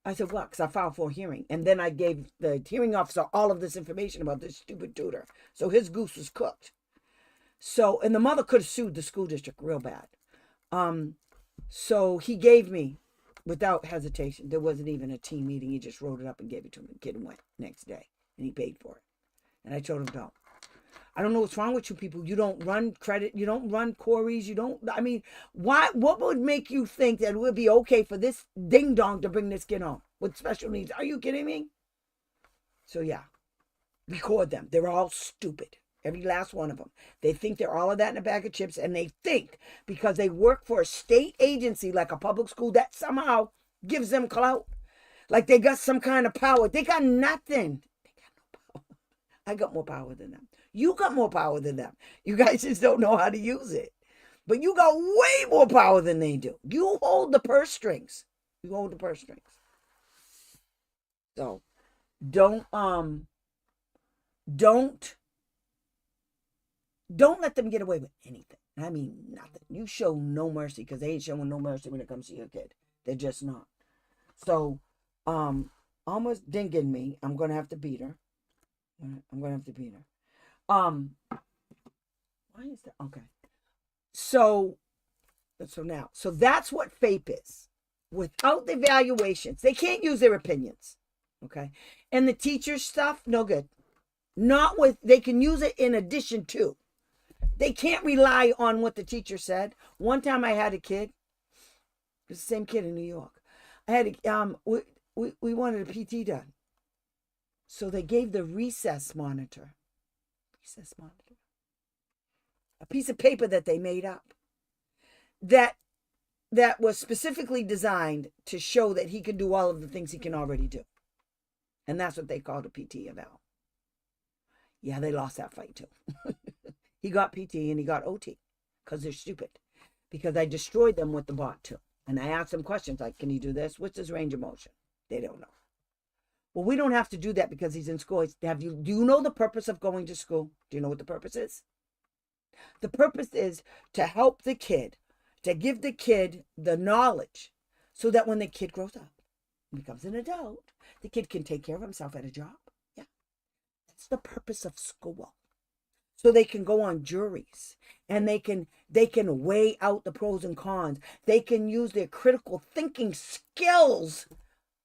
I said, "What?" Because I filed for a hearing. And then I gave the hearing officer all of this information about this stupid tutor. So his goose was cooked. So, and the mother could have sued the school district real bad. So he gave me, without hesitation, there wasn't even a team meeting. He just wrote it up and gave it to me. The kid went next day. And he paid for it. And I told him, don't. I don't know what's wrong with you people. You don't run credit. You don't run queries. You don't, I mean, why? What would make you think that it would be okay for this ding dong to bring this kid home with special needs? Are you kidding me? So yeah, record them. They're all stupid. Every last one of them. They think they're all of that in a bag of chips, and they think because they work for a state agency like a public school that somehow gives them clout. Like they got some kind of power. They got nothing. They got no power. I got more power than them. You got more power than them. You guys just don't know how to use it. But you got way more power than they do. You hold the purse strings. You hold the purse strings. So don't don't let them get away with anything. I mean nothing. You show no mercy because they ain't showing no mercy when it comes to your kid. They're just not. So almost dinging me. I'm gonna have to beat her. I'm gonna have to beat her. Why is that? Okay. So that's what FAPE is. Without the evaluations, they can't use their opinions. Okay. And the teacher stuff, no good. Not with, they can use it in addition to. They can't rely on what the teacher said. One time I had a kid, the same kid in New York. I had we wanted a PT done. So they gave the recess monitor. A piece of paper that they made up. That was specifically designed to show that he can do all of the things he can already do. And that's what they called a PT eval. Yeah, they lost that fight too. He got PT and he got OT because they're stupid. Because I destroyed them with the bot too. And I asked them questions like, can you do this? What's his range of motion? They don't know. Well, we don't have to do that because he's in school. Do you know the purpose of going to school? Do you know what the purpose is? The purpose is to help the kid, to give the kid the knowledge so that when the kid grows up and becomes an adult, the kid can take care of himself at a job. Yeah. That's the purpose of school. So they can go on juries and they can weigh out the pros and cons. They can use their critical thinking skills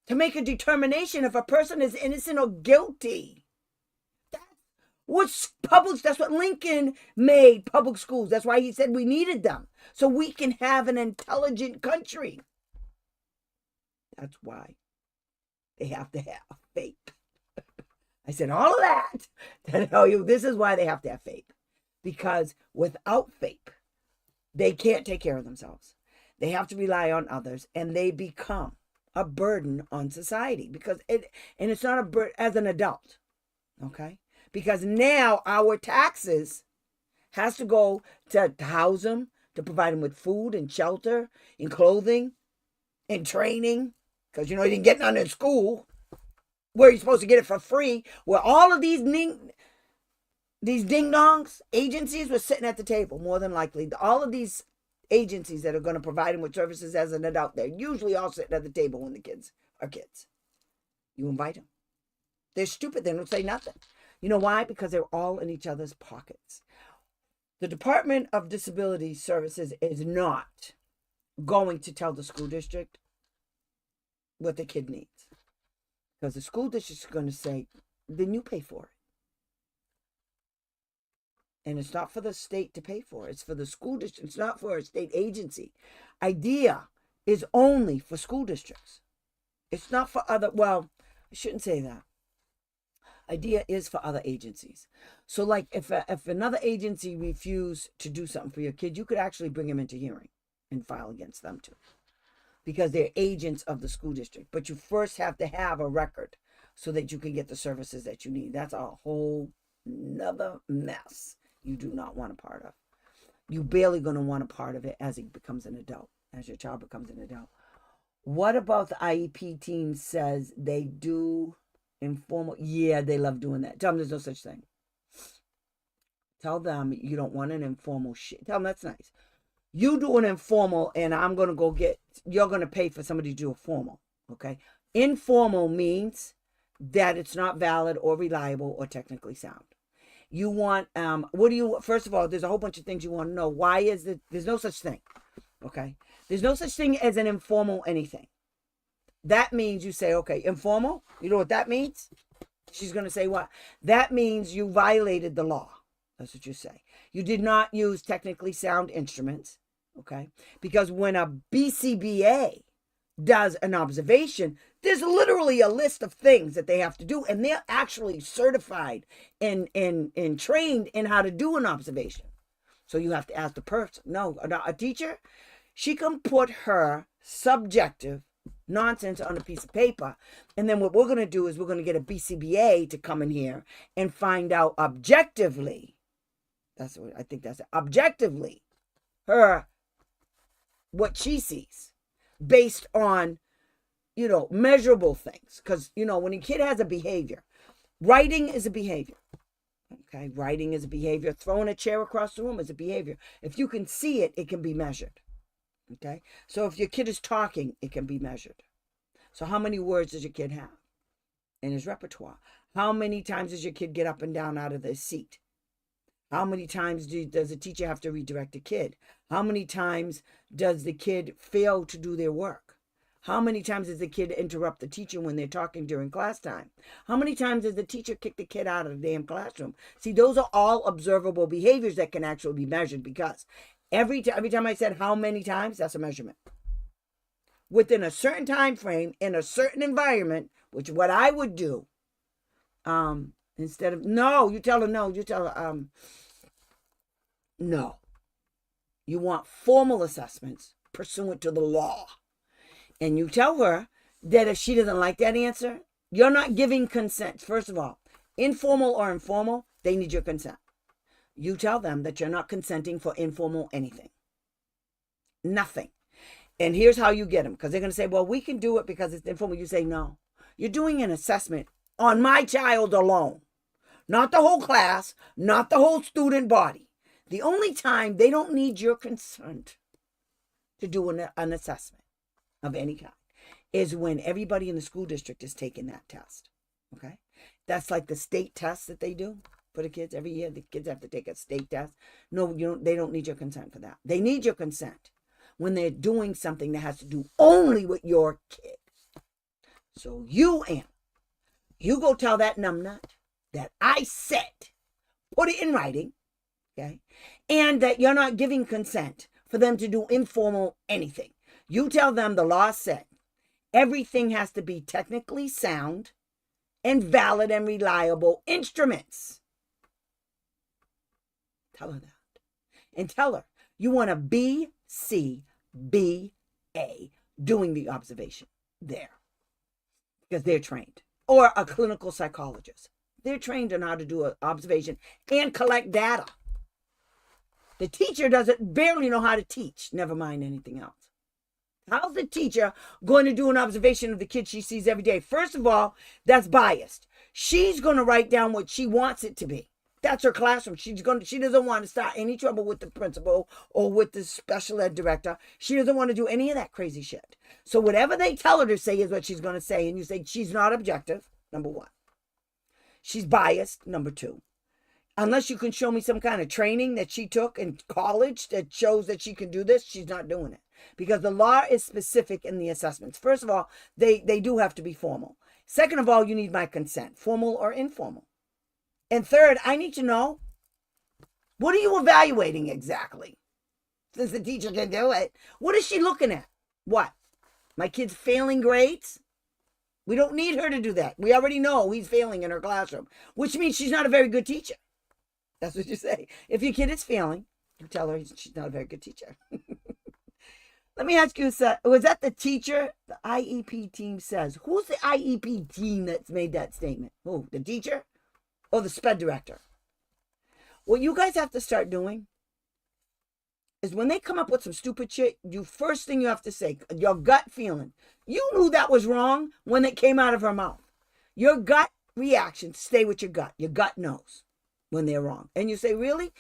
to make a determination if a person is innocent or guilty. That's what Lincoln made public schools. That's why he said we needed them. So we can have an intelligent country. That's why they have to have FAPE. I said all of that to tell you this is why they have to have FAPE. Because without FAPE, they can't take care of themselves. They have to rely on others and they become a burden on society because it's not a burden as an adult. Okay? Because now our taxes has to go to house them, to provide them with food and shelter and clothing and training. Because, you didn't get none in school. Where you're supposed to get it for free. Where all of these ding-dongs, agencies were sitting at the table, more than likely. All of these agencies that are going to provide them with services as an adult, they're usually all sitting at the table when the kids are kids. You invite them. They're stupid. They don't say nothing. You know why? Because they're all in each other's pockets. The Department of Disability Services is not going to tell the school district what the kid needs. Because the school district is going to say, then you pay for it. And it's not for the state to pay for it. It's for the school district. It's not for a state agency. IDEA is only for school districts. It's not for other, well, I shouldn't say that. IDEA is for other agencies. So like if another agency refused to do something for your kid, you could actually bring them into hearing and file against them too. Because they're agents of the school district. But you first have to have a record so that you can get the services that you need. That's a whole nother mess you do not want a part of. You're barely going to want a part of it as he becomes an adult, as your child becomes an adult. What about the IEP team says they do informal? Yeah, they love doing that. Tell them there's no such thing. Tell them you don't want an informal shit. Tell them that's nice. You do an informal, and I'm going to go get, you're going to pay for somebody to do a formal. Okay. Informal means that it's not valid or reliable or technically sound. You want, what do you, first of all, there's a whole bunch of things you want to know. Why is it, there's no such thing. Okay. There's no such thing as an informal anything. That means you say, okay, informal. You know what that means? She's going to say what? That means you violated the law. That's what you say. You did not use technically sound instruments, okay? Because when a BCBA does an observation, there's literally a list of things that they have to do, and they're actually certified and trained in how to do an observation. So you have to ask the person. No, a teacher, she can put her subjective nonsense on a piece of paper, and then what we're going to do is we're going to get a BCBA to come in here and find out objectively. That's what I think. That's it. Objectively, her what she sees based on measurable things. Because when a kid has a behavior, writing is a behavior. Okay, writing is a behavior. Throwing a chair across the room is a behavior. If you can see it, it can be measured. Okay, so if your kid is talking, it can be measured. So how many words does your kid have in his repertoire? How many times does your kid get up and down out of their seat? How many times does the teacher have to redirect the kid? How many times does the kid fail to do their work? How many times does the kid interrupt the teacher when they're talking during class time? How many times does the teacher kick the kid out of the damn classroom? See, those are all observable behaviors that can actually be measured, because every time I said how many times, that's a measurement. Within a certain time frame, in a certain environment, which what I would do, instead of no, you tell her no, you tell her no. You want formal assessments pursuant to the law. And you tell her that if she doesn't like that answer, you're not giving consent. First of all, informal or informal, they need your consent. You tell them that you're not consenting for informal anything. Nothing. And here's how you get them, because they're going to say, well, we can do it because it's informal. You say, no. You're doing an assessment on my child alone. Not the whole class, not the whole student body. The only time they don't need your consent to do an assessment of any kind is when everybody in the school district is taking that test. Okay? That's like the state test that they do for the kids. Every year the kids have to take a state test. No, they don't need your consent for that. They need your consent when they're doing something that has to do only with your kid. So you go tell that numbnut that I said, put it in writing, okay? And that you're not giving consent for them to do informal anything. You tell them the law said everything has to be technically sound and valid and reliable instruments. Tell her that. And tell her you want a BCBA doing the observation there, because they're trained. Or a clinical psychologist. They're trained on how to do an observation and collect data. The teacher doesn't barely know how to teach, never mind anything else. How's the teacher going to do an observation of the kid she sees every day? First of all, that's biased. She's going to write down what she wants it to be. That's her classroom. She doesn't want to start any trouble with the principal or with the special ed director. She doesn't want to do any of that crazy shit. So whatever they tell her to say is what she's going to say. And you say she's not objective, number one. She's biased, number two. Unless you can show me some kind of training that she took in college that shows that she can do this, she's not doing it. Because the law is specific in the assessments. First of all, they do have to be formal. Second of all, you need my consent, formal or informal. And third, I need to know, what are you evaluating exactly? Since the teacher can do it. What is she looking at? What? My kid's failing grades? We don't need her to do that. We already know he's failing in her classroom, which means she's not a very good teacher. That's what you say. If your kid is failing, you tell her she's not a very good teacher. Let me ask you, was that the teacher? The IEP team says. Who's the IEP team that's made that statement? Who? The teacher or the SPED director? What you guys have to start doing is when they come up with some stupid shit, first thing you have to say, your gut feeling. You knew that was wrong when it came out of her mouth. Your gut reaction, stay with your gut. Your gut knows. when they're wrong. And you say, really?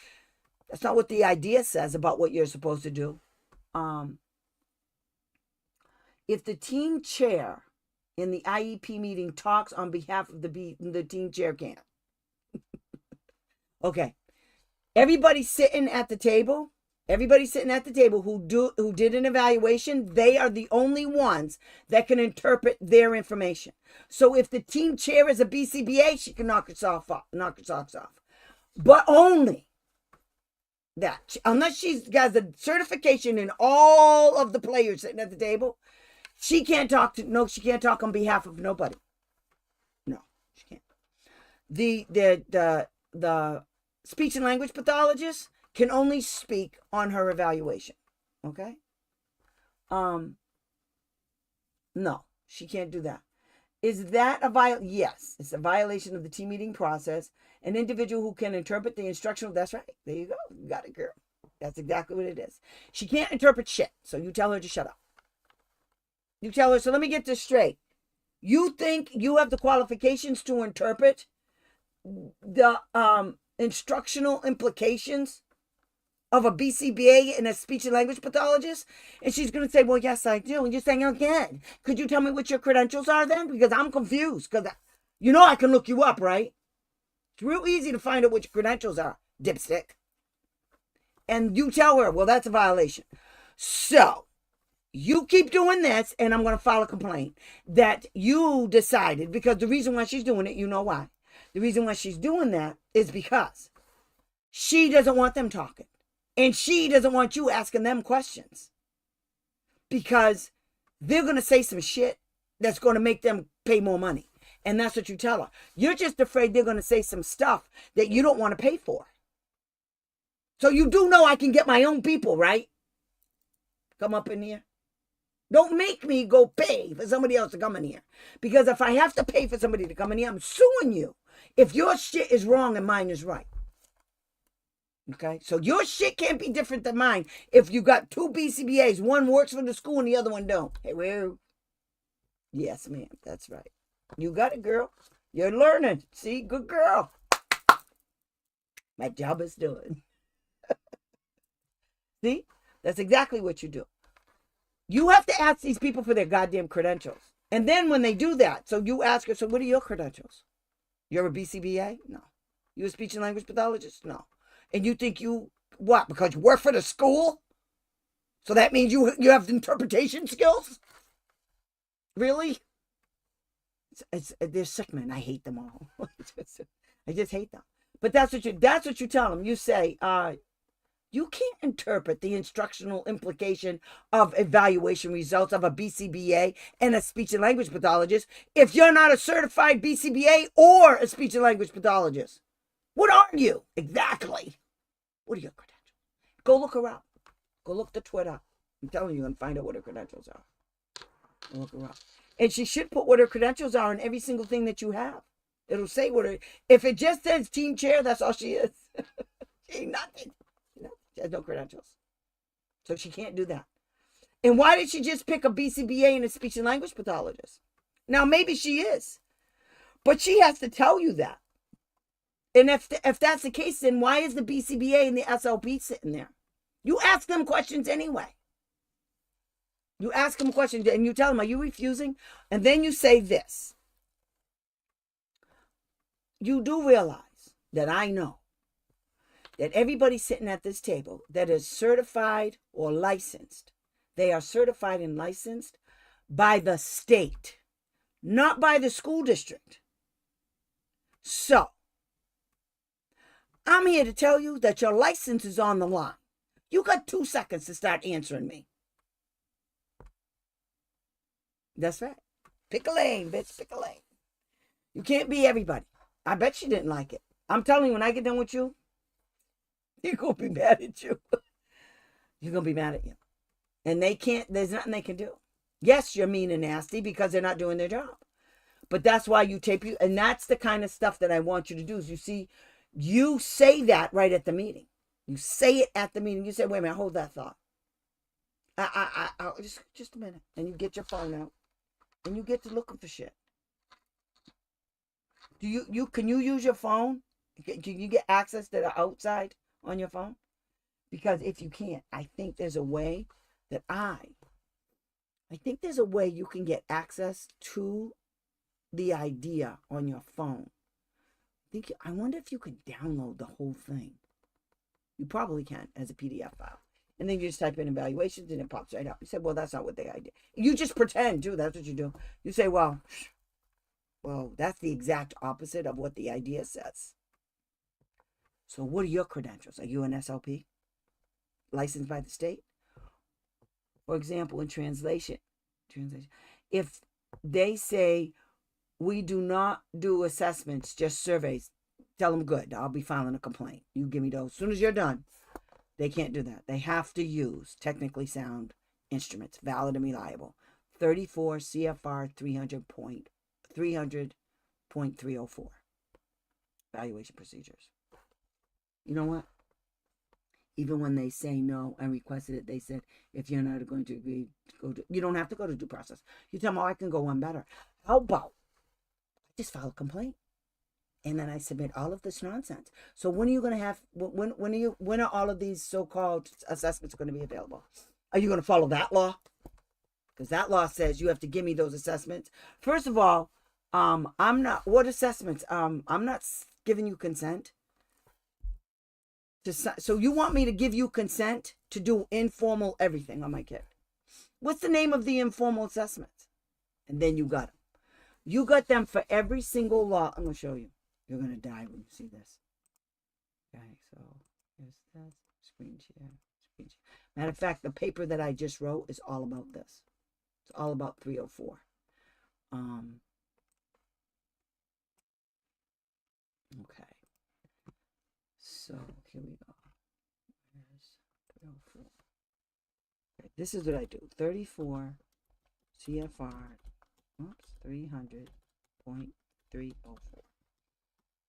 That's not what the idea says about what you're supposed to do. If the team chair in the IEP meeting talks on behalf of the team chair can't. Okay. Everybody sitting at the table who did an evaluation, they are the only ones that can interpret their information. So if the team chair is a BCBA, she can knock her socks off. But only that, unless she's got a certification in all of the players sitting at the table, she can't talk on behalf of nobody. No, she can't. The speech and language pathologist can only speak on her evaluation. Okay? No, she can't do that. Is that a violation? Yes, it's a violation of the team meeting process. An individual who can interpret the instructional, that's right. There you go. You got it, girl. That's exactly what it is. She can't interpret shit, so you tell her to shut up. You tell her, so let me get this straight. You think you have the qualifications to interpret the instructional implications of a BCBA and a speech and language pathologist? And she's going to say, well, yes, I do. And you're saying, again, could you tell me what your credentials are then? Because I'm confused. Because I can look you up, right? It's real easy to find out what your credentials are, dipstick. And you tell her, well, that's a violation. So you keep doing this, and I'm going to file a complaint that you decided, because the reason why she's doing it, you know why. The reason why she's doing that is because she doesn't want them talking. And she doesn't want you asking them questions. Because they're going to say some shit that's going to make them pay more money. And that's what you tell her. You're just afraid they're going to say some stuff that you don't want to pay for. So you do know I can get my own people, right? Come up in here. Don't make me go pay for somebody else to come in here. Because if I have to pay for somebody to come in here, I'm suing you. If your shit is wrong and mine is right. Okay? So your shit can't be different than mine if you got two BCBAs. One works for the school and the other one don't. Hey, well, yes, ma'am. That's right. You got it, girl. You're learning. See? Good girl. My job is done. See? That's exactly what you do. You have to ask these people for their goddamn credentials. And then when they do that, so you ask her, so what are your credentials? You're a BCBA? No. You a speech and language pathologist? No. And you think what? Because you work for the school? So that means you have interpretation skills? Really? They're sick, man. I hate them all. I just hate them. But that's what you tell them. You say, you can't interpret the instructional implication of evaluation results of a BCBA and a speech and language pathologist if you're not a certified BCBA or a speech and language pathologist. What are you? Exactly. What are your credentials? Go look her up. Go look the Twitter up. I'm telling you, you're going to find out what her credentials are. Go look her up. And she should put what her credentials are in every single thing that you have. It'll say if it just says team chair, that's all she is. She ain't nothing. She has no credentials. So she can't do that. And why did she just pick a BCBA and a speech and language pathologist? Now, maybe she is. But she has to tell you that. And if that's the case, then why is the BCBA and the SLP sitting there? You ask them questions anyway. You ask them questions and you tell them, are you refusing? And then you say this. You do realize that I know that everybody sitting at this table that is certified or licensed, they are certified and licensed by the state, not by the school district. So, I'm here to tell you that your license is on the line. You got 2 seconds to start answering me. That's right. Pick a lane, bitch. Pick a lane. You can't be everybody. I bet she didn't like it. I'm telling you, when I get done with you, you're going to be mad at you. You're going to be mad at you. And there's nothing they can do. Yes, you're mean and nasty because they're not doing their job. But that's why you tape you. And that's the kind of stuff that I want you to do is you say that right at the meeting. You say it at the meeting. You say, wait a minute, hold that thought. Just a minute. And you get your phone out. And you get to looking for shit. Can you use your phone Can you get access to the outside on your phone? Because if you can't, I think there's a way that I think there's a way you can get access to the idea on your phone. I wonder if you can download the whole thing. You probably can as a PDF file. And then you just type in evaluations and it pops right up. You say, well, that's not what they idea. You just pretend too. That's what you do. You say, well, that's the exact opposite of what the idea says. So what are your credentials? Are you an SLP? Licensed by the state? For example, in translation, if they say we do not do assessments, just surveys, tell them good. I'll be filing a complaint. You give me those. As soon as you're done, they can't do that. They have to use technically sound instruments, valid and reliable. 34 CFR 300.304. Evaluation procedures. You know what? Even when they say no and requested it, they said, if you're not going to agree, you don't have to go to due process. You tell them, I can go one better. How about I just file a complaint? And then I submit all of this nonsense. So when are you going to have, when are all of these so-called assessments going to be available? Are you going to follow that law? Because that law says you have to give me those assessments. First of all, what assessments? I'm not giving you consent. So you want me to give you consent to do informal everything on my kid? What's the name of the informal assessments? And then you got them. You got them for every single law. I'm going to show you. You're going to die when you see this. Okay, so here's this. Screen share. Matter of fact, the paper that I just wrote is all about this. It's all about 304. Okay. So here we go. There's 304. Okay, this is what I do. 34 CFR 300.304.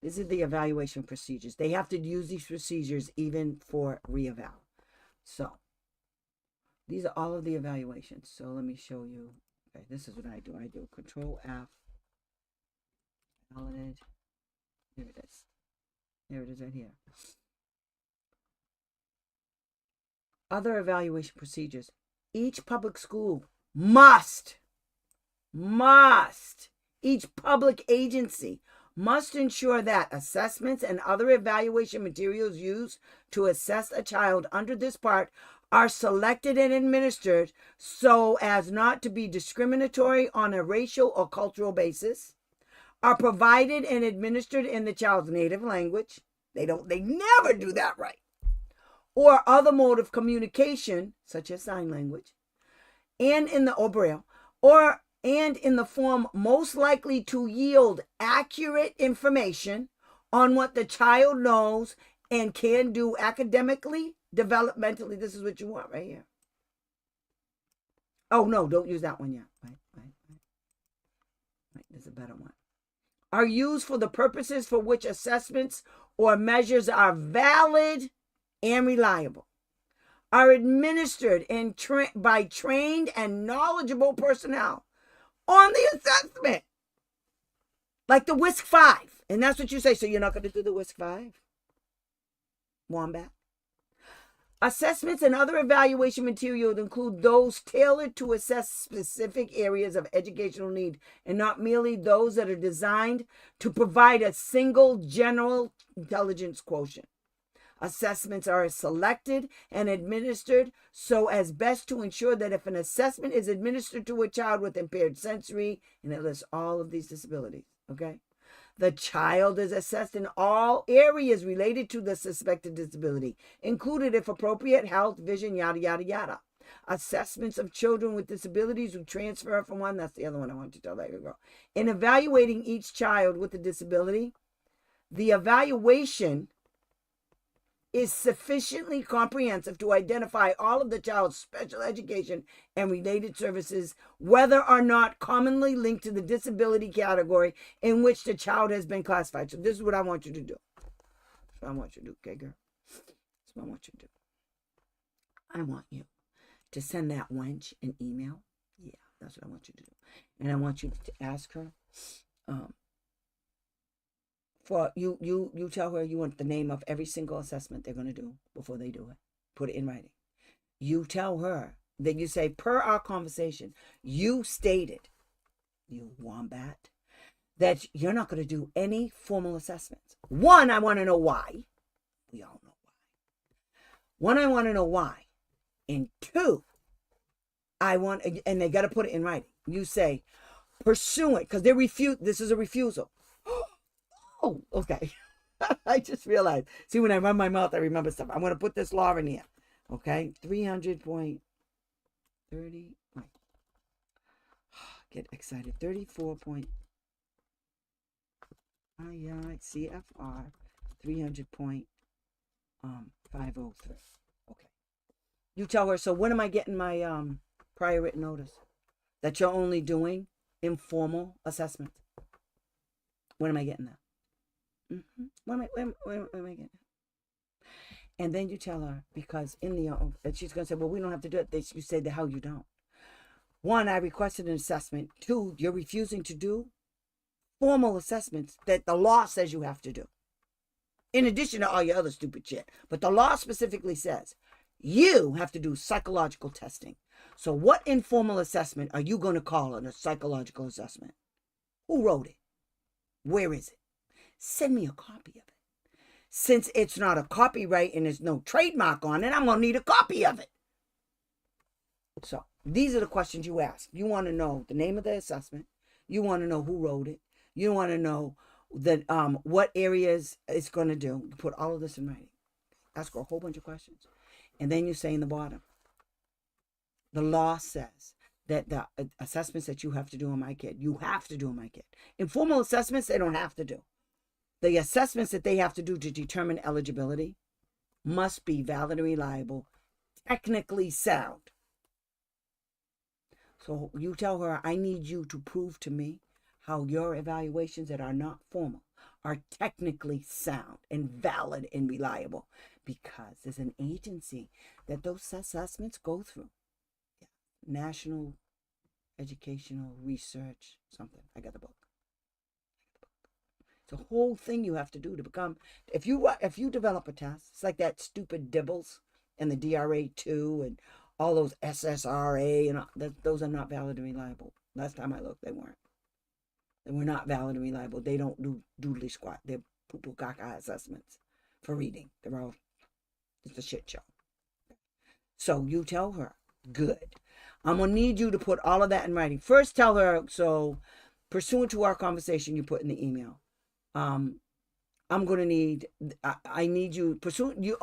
This is the evaluation procedures. They have to use these procedures even for re-eval. So these are all of the evaluations. So let me show you. Okay, this is what I do. I do Control F. Valid. Here it is. There it is right here. Other evaluation procedures. Each public school must, each public agency must ensure that assessments and other evaluation materials used to assess a child under this part are selected and administered so as not to be discriminatory on a racial or cultural basis, are provided and administered in the child's native language. They never do that right. Or other mode of communication, such as sign language, and in the Braille, and in the form most likely to yield accurate information on what the child knows and can do academically, developmentally. This is what you want right here. Oh, no, don't use that one yet. Right. There's a better one. Are used for the purposes for which assessments or measures are valid and reliable, are administered by trained and knowledgeable personnel on the assessment, like the WISC-5. And that's what you say. So you're not going to do the WISC-5? Wombat. Assessments and other evaluation materials include those tailored to assess specific areas of educational need and not merely those that are designed to provide a single general intelligence quotient. Assessments are selected and administered so as best to ensure that if an assessment is administered to a child with impaired sensory, and it lists all of these disabilities, okay? The child is assessed in all areas related to the suspected disability, included if appropriate, health, vision, yada, yada, yada. Assessments of children with disabilities who transfer from one, that's the other one I want to tell that girl. In evaluating each child with a disability, the evaluation is sufficiently comprehensive to identify all of the child's special education and related services, whether or not commonly linked to the disability category in which the child has been classified. So this is what I want you to do. That's what I want you to do, okay, girl? That's what I want you to do. I want you to send that wench an email. Yeah, that's what I want you to do. And I want you to ask her For you tell her you want the name of every single assessment they're going to do before they do it. Put it in writing. You tell her that you say, per our conversation, you stated, you wombat, that you're not going to do any formal assessments. One, I want to know why. We all know why. One, I want to know why. And two, and they got to put it in writing. You say, pursuant, because this is a refusal. Oh, okay. I just realized. See, when I run my mouth, I remember stuff. I'm going to put this law in here. Okay? 300.30. Get excited. 34. CFR 300.503. Okay. You tell her, so when am I getting my prior written notice? That you're only doing informal assessments. When am I getting that? When am I getting it? And then you tell her, because in the, and she's going to say, well, we don't have to do it. You say, the hell you don't. One, I requested an assessment. Two, you're refusing to do formal assessments that the law says you have to do. In addition to all your other stupid shit. But the law specifically says you have to do psychological testing. So what informal assessment are you going to call it a psychological assessment? Who wrote it? Where is it? Send me a copy of it. Since it's not a copyright and there's no trademark on it, I'm going to need a copy of it. So these are the questions you ask. You want to know the name of the assessment. You want to know who wrote it. You want to know that what areas it's going to do. You put all of this in writing. Ask her a whole bunch of questions. And then you say in the bottom, the law says that the assessments that you have to do on my kid, you have to do on my kid. Informal assessments, they don't have to do. The assessments that they have to do to determine eligibility must be valid and reliable, technically sound. So you tell her, I need you to prove to me how your evaluations that are not formal are technically sound and valid and reliable, because there's an agency that those assessments go through. National Educational Research something. I got the book. It's a whole thing you have to do to become. If you develop a test, it's like that stupid Dibbles and the DRA2 and all those SSRA and all, those are not valid and reliable. Last time I looked, they weren't. They were not valid and reliable. They don't do doodly squat. They're poo-poo caca assessments for reading. They're all, it's a shit show. So you tell her, good. I'm going to need you to put all of that in writing. First tell her, so pursuant to our conversation you put in the email, I'm going to need, I need you, pursuant, you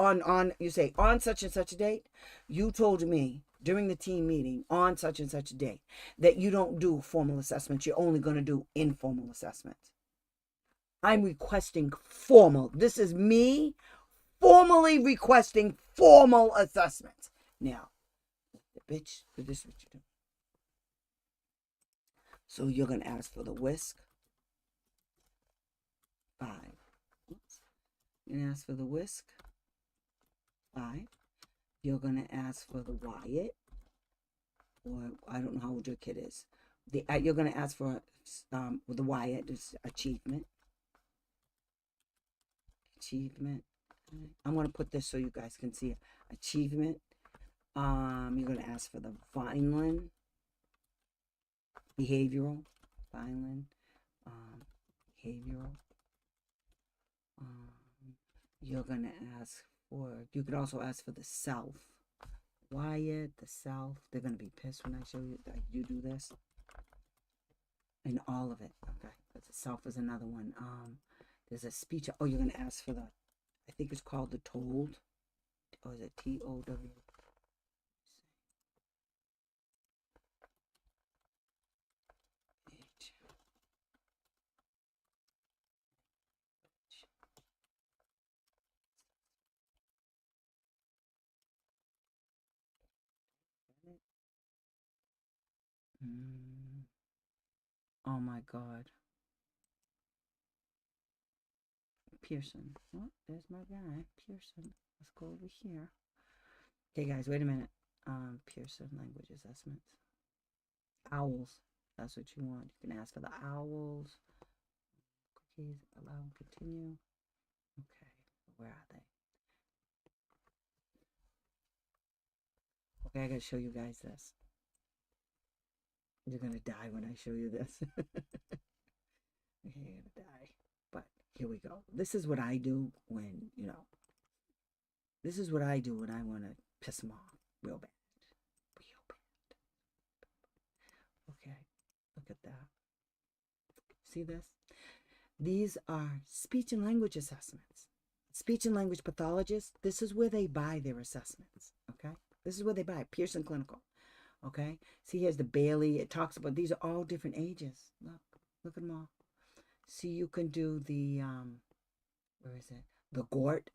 you say, on such and such a date, you told me during the team meeting on such and such a date that you don't do formal assessments. You're only going to do informal assessments. I'm requesting formal. This is me formally requesting formal assessments. Now, bitch, this is what you do. So you're going to ask for the whisk. 5. Oops. You're going to ask for the whisk. 5. You're going to ask for the Wyatt. Or I don't know how old your kid is. You're going to ask for the Wyatt, this achievement. Achievement. I'm going to put this so you guys can see it. Achievement. You're going to ask for the Vineland. Behavioral. Vineland. Behavioral. You're going to ask for, you could also ask for the self. Wyatt, the self. They're going to be pissed when I show you that you do this. And all of it. Okay. But the self is another one. There's a speech. Oh, you're going to ask for the, I think it's called the told. Or is it TOW? Oh my God. Pearson. Oh, there's my guy. Pearson. Let's go over here. Okay, guys, wait a minute. Pearson language assessments. Owls. That's what you want. You can ask for the owls. Keys, allow, continue. Okay, where are they? Okay, I gotta show you guys this. You're gonna die when I show you this. You're gonna die. But here we go. This is what I do when, this is what I do when I want to piss them off real bad. Real bad. Okay, look at that. See this? These are speech and language assessments. Speech and language pathologists, this is where they buy their assessments, okay? This is where they buy it, Pearson Clinical, okay? See, here's the Bailey. It talks about, these are all different ages. Look at them all. See, you can do the, where is it? The GORT,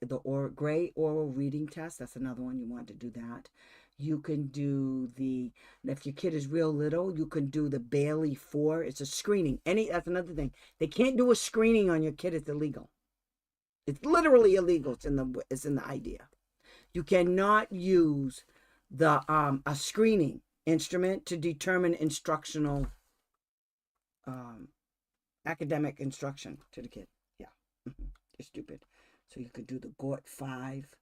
gray oral reading test. That's another one. You want to do that. You can do the, if your kid is real little, you can do the Bailey 4. It's a screening. That's another thing. They can't do a screening on your kid. It's illegal. It's literally illegal. It's in the idea. You cannot use the a screening instrument to determine instructional academic instruction to the kid. Yeah. You're stupid. So you could do the GORT 5,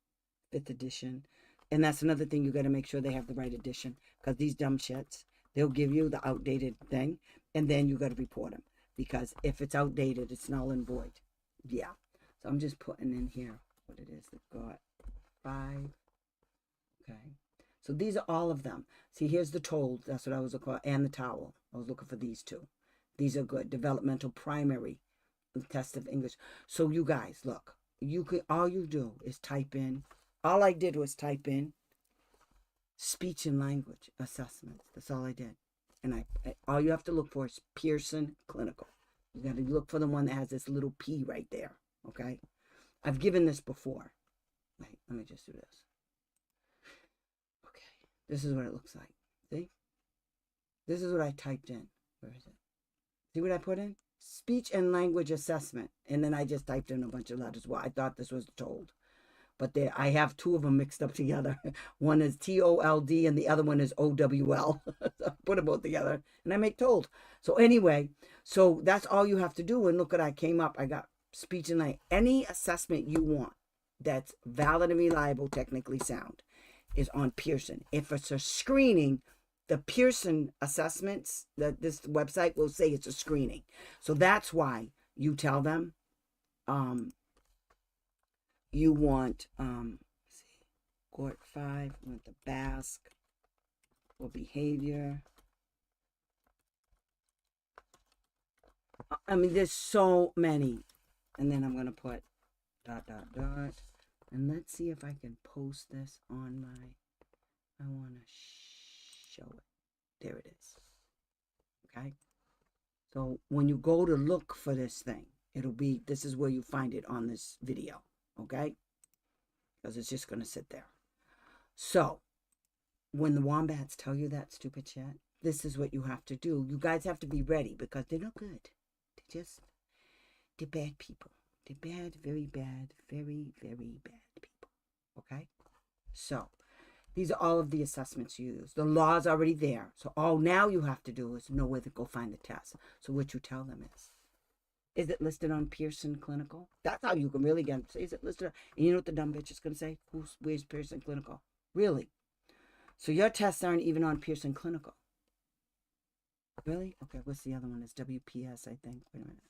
5th edition. And that's another thing. You got to make sure they have the right edition, because these dumb shits, they'll give you the outdated thing, and then you got to report them, because if it's outdated, it's null and void. Yeah. So I'm just putting in here what it is. The GORT 5. Okay. So these are all of them. See, here's the told. That's what I was looking for. And the towel. I was looking for these two. These are good. Developmental primary test of English. So you guys, look. All you do is type in. All I did was type in speech and language assessments. That's all I did. And all you have to look for is Pearson Clinical. You got to look for the one that has this little P right there. Okay. I've given this before. Wait, let me just do this. Okay. This is what it looks like. See? This is what I typed in. Where is it? See what I put in? Speech and language assessment. And then I just typed in a bunch of letters. Well, I thought this was told. But I have two of them mixed up together. One is TOLD and the other one is OWL. So I put them both together and I make told. So anyway, so that's all you have to do. And look what I came up. I got speech and language. Any assessment you want that's valid and reliable, technically sound, is on Pearson. If it's a screening, the Pearson assessments, that this website will say it's a screening. So that's why you tell them you want, let's see, GORT 5, you want the Basque or behavior. I mean, there's so many. And then I'm going to put ... And let's see if I can post this on I want to show it. There it is. Okay. So when you go to look for this thing, this is where you find it on this video. Okay. Because it's just going to sit there. So when the wombats tell you that stupid shit, this is what you have to do. You guys have to be ready, because they're not good. They're bad people. They're bad, very, very bad people. Okay. So these are all of the assessments you use. The law's already there. So all now you have to do is know where to go find the test. So what you tell them is it listed on Pearson Clinical? That's how you can really get it. Is it listed? And you know what the dumb bitch is going to say? Where's Pearson Clinical? Really? So your tests aren't even on Pearson Clinical. Really? Okay, what's the other one? It's WPS, I think. Wait a minute.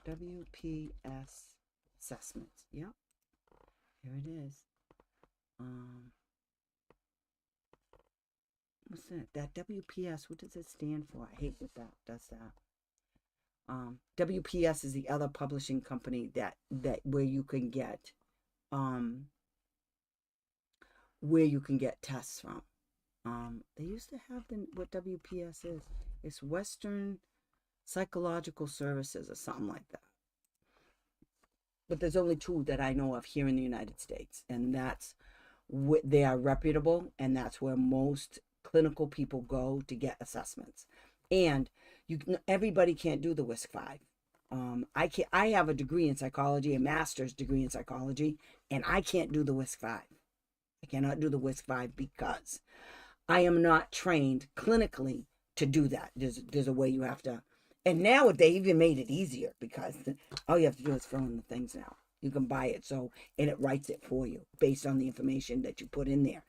WPS assessments. Yep. Here it is. What's that? That WPS, what does it stand for? I hate what that does that. WPS is the other publishing company that where you can get tests from. They used to have what WPS is. It's Western Psychological Services or something like that. But there's only two that I know of here in the United States, and they are reputable, and that's where most clinical people go to get assessments. And everybody can't do the WISC-5. I have a degree in psychology, a master's degree in psychology, and I can't do the WISC-5. I cannot do the WISC-5 because I am not trained clinically to do that. There's a way you have to. And now they even made it easier because all you have to do is fill in the things now. You can buy it and it writes it for you based on the information that you put in there.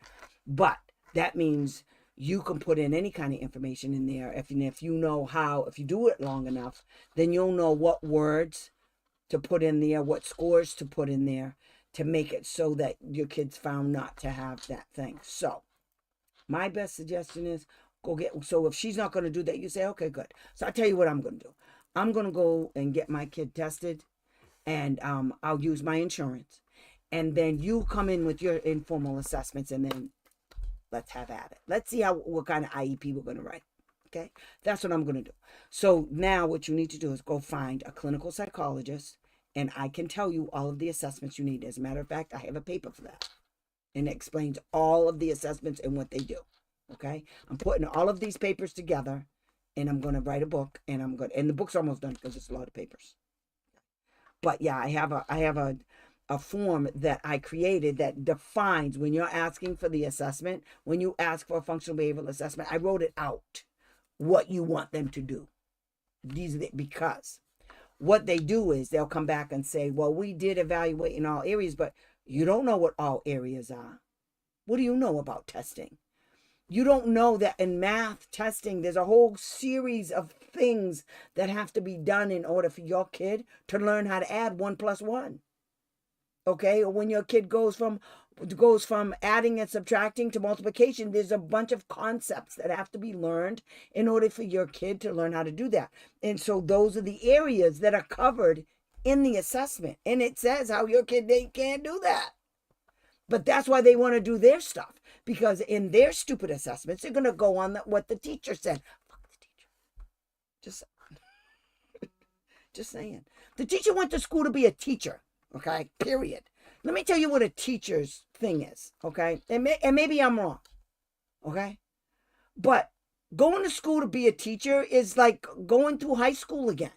But that means you can put in any kind of information in there. If you know how, if you do it long enough, then you'll know what words to put in there, what scores to put in there to make it so that your kid's found not to have that thing. So my best suggestion is go get, so if she's not going to do that, you say, okay, good. So I'll tell you what I'm going to do. I'm going to go and get my kid tested, and I'll use my insurance. And then you come in with your informal assessments, and then let's have at it. Let's see what kind of IEP we're going to write. Okay? That's what I'm going to do. So now what you need to do is go find a clinical psychologist, and I can tell you all of the assessments you need. As a matter of fact, I have a paper for that. And it explains all of the assessments and what they do. Okay? I'm putting all of these papers together, and I'm going to write a book, and the book's almost done because it's a lot of papers. But yeah, I have a form that I created that defines when you're asking for the assessment, when you ask for a functional behavioral assessment, I wrote it out what you want them to do. Because what they do is they'll come back and say, well, we did evaluate in all areas, but you don't know what all areas are. What do you know about testing? You don't know that in math testing, there's a whole series of things that have to be done in order for your kid to learn how to add 1 + 1. Okay? Or when your kid goes from adding and subtracting to multiplication, there's a bunch of concepts that have to be learned in order for your kid to learn how to do that. And so those are the areas that are covered in the assessment. And it says how your kid, they can't do that. But that's why they want to do their stuff. Because in their stupid assessments, they're going to go on what the teacher said. Fuck the teacher. Just saying. The teacher went to school to be a teacher. Okay? Period. Let me tell you what a teacher's thing is. Okay? And maybe I'm wrong. Okay? But going to school to be a teacher is like going through high school again.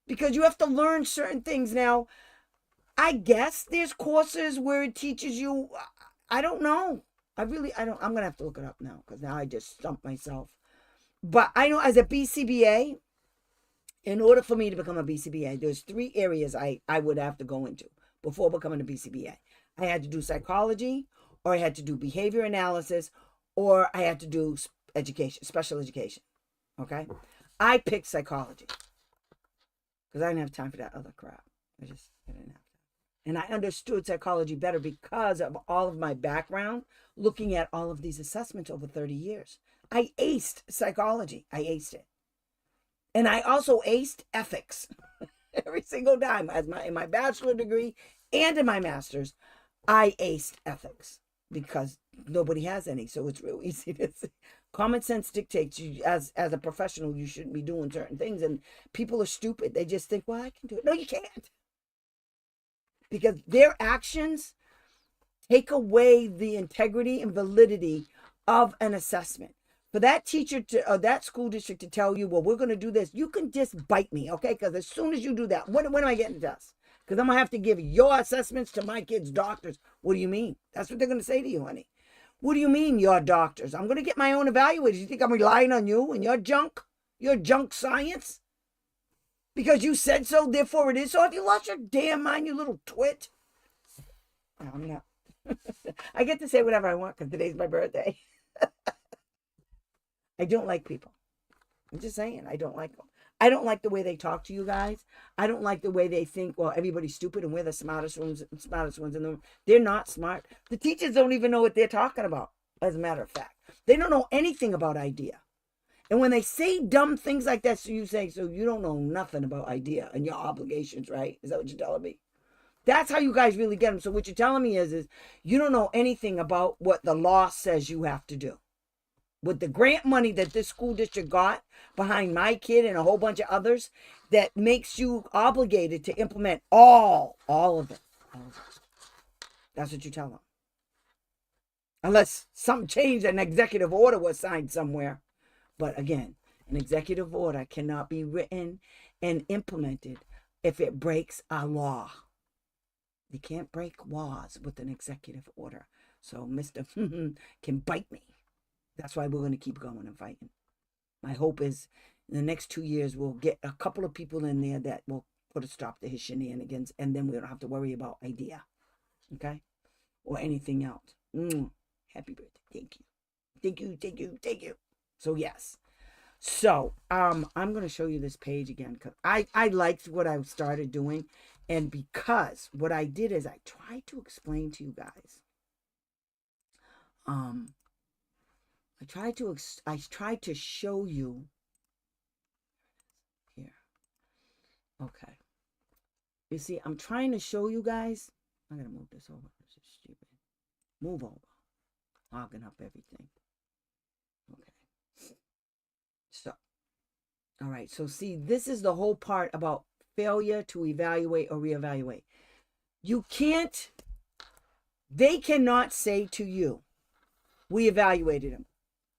Because you have to learn certain things. Now, I guess there's courses where it teaches you. I don't know. I don't. I'm going to have to look it up now because now I just stumped myself. But I know as a BCBA, in order for me to become a BCBA, there's 3 areas I would have to go into before becoming a BCBA. I had to do psychology, or I had to do behavior analysis, or I had to do special education. Okay? I picked psychology because I didn't have time for that other crap. I didn't have time. And I understood psychology better because of all of my background, looking at all of these assessments over 30 years. I aced psychology. I aced it. And I also aced ethics every single time. In my bachelor degree and in my master's, I aced ethics because nobody has any. So it's real easy to see. Common sense dictates you as a professional, you shouldn't be doing certain things. And people are stupid. They just think, well, I can do it. No, you can't. Because their actions take away the integrity and validity of an assessment. For that teacher or that school district to tell you, well, we're going to do this, you can just bite me, okay? Because as soon as you do that, when am I getting the test? Because I'm going to have to give your assessments to my kids' doctors. What do you mean? That's what they're going to say to you, honey. What do you mean, your doctors? I'm going to get my own evaluators. You think I'm relying on you and your junk science? Because you said so, therefore it is so. Have you lost your damn mind, you little twit? I'm not. I get to say whatever I want because today's my birthday. I don't like people. I'm just saying, I don't like them. I don't like the way they talk to you guys. I don't like the way they think, well, everybody's stupid and we're the smartest ones in the room. They're not smart. The teachers don't even know what they're talking about, as a matter of fact. They don't know anything about IDEA. And when they say dumb things like that, so you say, so you don't know nothing about IDEA and your obligations, right? Is that what you're telling me? That's how you guys really get them. So what you're telling me is you don't know anything about what the law says you have to do. With the grant money that this school district got behind my kid and a whole bunch of others, that makes you obligated to implement all of it. That's what you tell them. Unless something changed, an executive order was signed somewhere. But again, an executive order cannot be written and implemented if it breaks a law. You can't break laws with an executive order. So Mr. can bite me. That's why we're going to keep going and fighting. My hope is In the next 2 years, we'll get a couple of people in there that will put a stop to his shenanigans, and then we don't have to worry about IDEA, okay, or anything else. Happy birthday. Thank you. Thank you, thank you, thank you. So yes. So I'm going to show you this page again because I liked what I started doing, and because what I did is I tried to explain to you guys. I tried to show you here. Okay. You see, I'm trying to show you guys. I'm going to move this over. This is stupid. Move over. Hogging up everything. Okay. So, all right. So, see, this is the whole part about failure to evaluate or reevaluate. You can't, they cannot say to you, we evaluated him.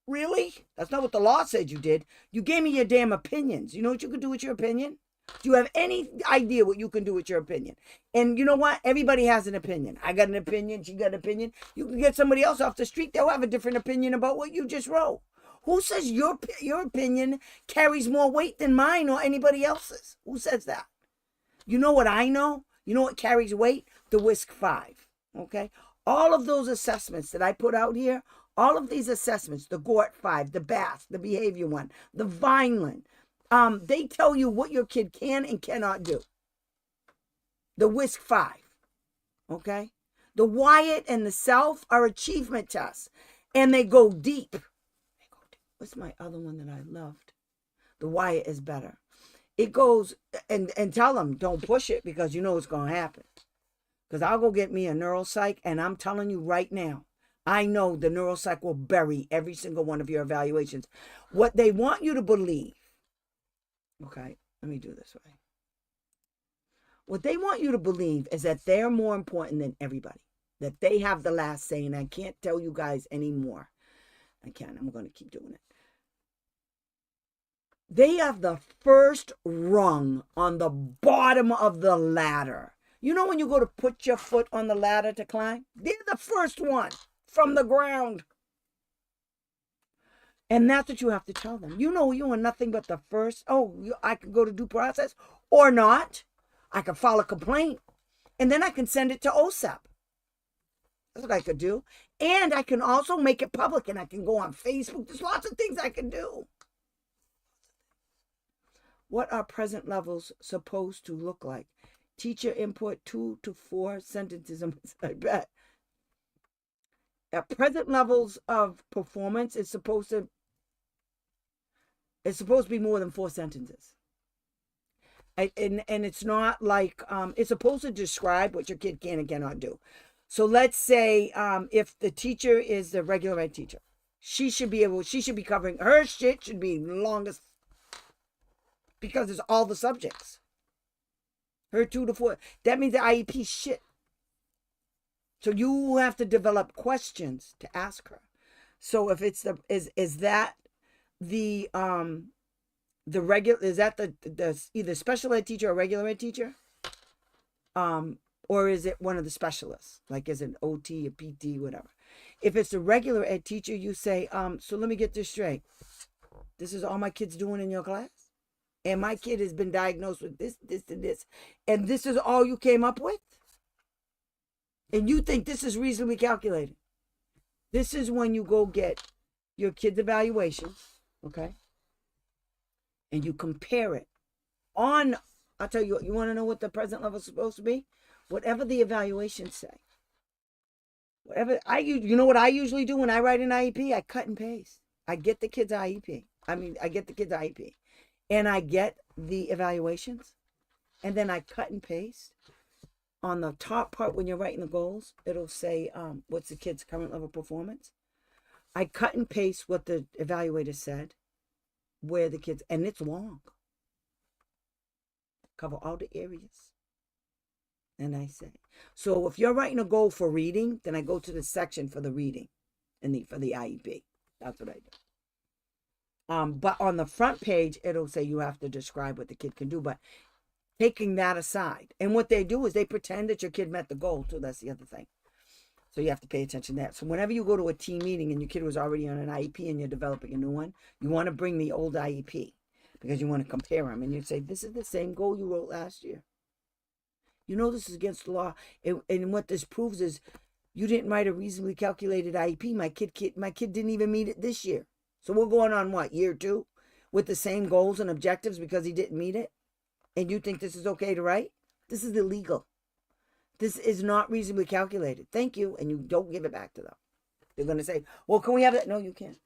Really? That's not what the law said you did. You gave me your damn opinions. You know what you could do with your opinion? Do you have any idea what you can do with your opinion? And you know what? Everybody has an opinion. I got an opinion. She got an opinion. You can get somebody else off the street. They'll have a different opinion about what you just wrote. Who says your opinion carries more weight than mine or anybody else's? Who says that? You know what I know? You know what carries weight? The WISC-5. Okay? All of those assessments that I put out here, all of these assessments, the GORT-5, the BASC, the behavior one, the Vineland, they tell you what your kid can and cannot do. The WISC-5, okay? The Wyatt and the Self are achievement tests, and they go deep. What's my other one that I loved? The Wyatt is better. It goes, and tell them, don't push it because you know it's going to happen. Because I'll go get me a neuropsych, and I'm telling you right now, I know the neuropsych will bury every single one of your evaluations. What they want you to believe, okay, let me do this way. What they want you to believe is that they're more important than everybody, that they have the last say, and I can't tell you guys anymore. I'm going to keep doing it. They have the first rung on the bottom of the ladder. You know when you go to put your foot on the ladder to climb? They're the first one from the ground. And that's what you have to tell them. You know you are nothing but the first. I could go to due process or not. I could file a complaint. And then I can send it to OSEP. That's what I could do. And I can also make it public, and I can go on Facebook. There's lots of things I can do. What are present levels supposed to look like? Teacher input 2 to 4 sentences. I bet. At present levels of performance is supposed to be more than 4 sentences. And it's not like it's supposed to describe what your kid can and cannot do. So let's say if the teacher is the regular ed teacher, she should be covering, her shit should be longest because it's all the subjects. Her 2 to 4. That means the IEP shit. So you have to develop questions to ask her. So if it's is that the regular, is that the either special ed teacher or regular ed teacher? Or is it one of the specialists? Like is it an OT, a PT, whatever. If it's a regular ed teacher, you say, so let me get this straight. This is all my kid's doing in your class? And my kid has been diagnosed with this, and this. And this is all you came up with? And you think this is reasonably calculated? This is when you go get your kid's evaluations, okay? And you compare it on, I'll tell you what, you want to know what the present level is supposed to be? Whatever the evaluations say. You know what I usually do when I write an IEP? I cut and paste. I get the kid's IEP. I get the kid's IEP. And I get the evaluations. And then I cut and paste. On the top part, when you're writing the goals, it'll say, what's the kid's current level performance? I cut and paste what the evaluator said, where the kids, and it's long. Cover all the areas. And I say, so if you're writing a goal for reading, then I go to the section for the reading and for the IEP. That's what I do. But on the front page, it'll say you have to describe what the kid can do. But taking that aside, and what they do is they pretend that your kid met the goal too. That's the other thing. So you have to pay attention to that. So whenever you go to a team meeting and your kid was already on an IEP and you're developing a new one, you want to bring the old IEP. because you want to compare them. And you say, this is the same goal you wrote last year. You know this is against the law. And what this proves is you didn't write a reasonably calculated IEP. My kid didn't even meet it this year. So we're going on what, year 2? With the same goals and objectives because he didn't meet it? And you think this is okay to write? This is illegal. This is not reasonably calculated. Thank you. And you don't give it back to them. They're going to say, well, can we have that? No, you can't.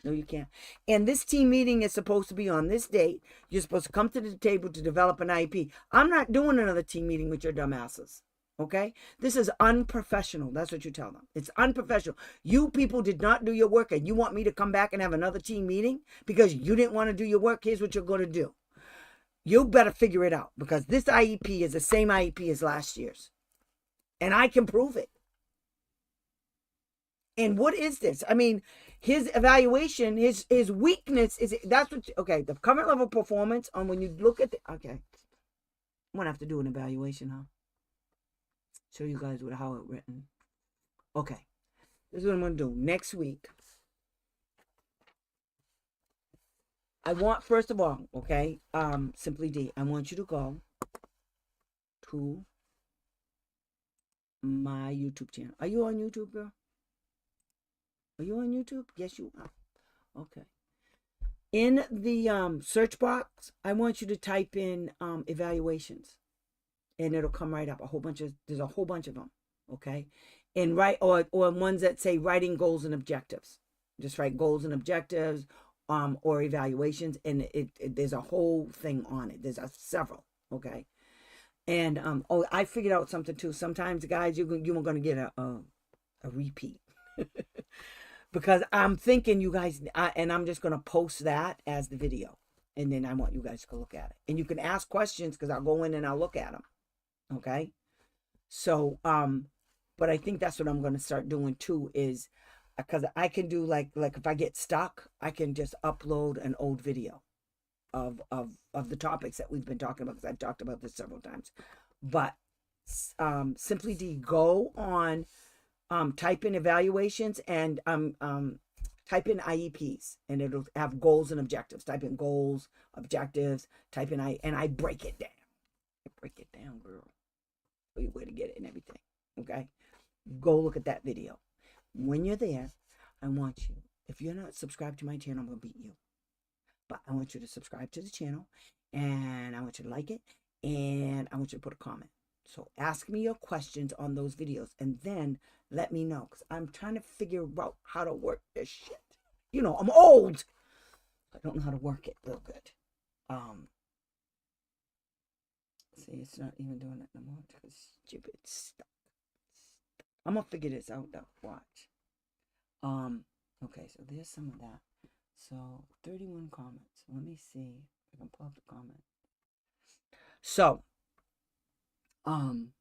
No, you can't. And this team meeting is supposed to be on this date. You're supposed to come to the table to develop an IEP. I'm not doing another team meeting with your dumbasses. Okay? This is unprofessional. That's what you tell them. It's unprofessional. You people did not do your work, and you want me to come back and have another team meeting because you didn't want to do your work? Here's what you're going to do. You better figure it out, because this IEP is the same IEP as last year's. And I can prove it. And what is this? I mean, his evaluation, his weakness is, that's what, okay, the current level performance on when you look at the, okay. I'm going to have to do an evaluation, huh? Show you guys how it's written. Okay. This is what I'm going to do. Next week, I want, first of all, okay, Simply D, I want you to go to my YouTube channel. Are you on YouTube, girl? Are you on YouTube? Yes, you are. Okay. In the search box, I want you to type in evaluations, and it'll come right up. There's a whole bunch of them. Okay. And or ones that say writing goals and objectives. Just write goals and objectives, or evaluations, and there's a whole thing on it. There's several. Okay. And I figured out something too. Sometimes, guys, you are going to get a repeat. Because I'm thinking you guys, and I'm just going to post that as the video. And then I want you guys to go look at it. And you can ask questions, because I'll go in and I'll look at them. Okay? So, but I think that's what I'm going to start doing too, is because I can do like if I get stuck, I can just upload an old video of the topics that we've been talking about, because I've talked about this several times. But Simply D, go on, type in evaluations, and type in IEPs, and it'll have goals and objectives. Type in goals, objectives, type in and I break it down. I break it down, girl. Show you where to get it and everything. Okay? Go look at that video. When you're there, I want you, if you're not subscribed to my channel, I'm going to beat you. But I want you to subscribe to the channel, and I want you to like it, and I want you to put a comment. So ask me your questions on those videos, and then let me know, because I'm trying to figure out how to work this shit. You know, I'm old. I don't know how to work it real good. See, it's not even doing it no more because stupid stuff. I'm gonna figure this out though. Watch. Okay, so there's some of that. So 31 comments. Let me see if I can pull up the comment. So, and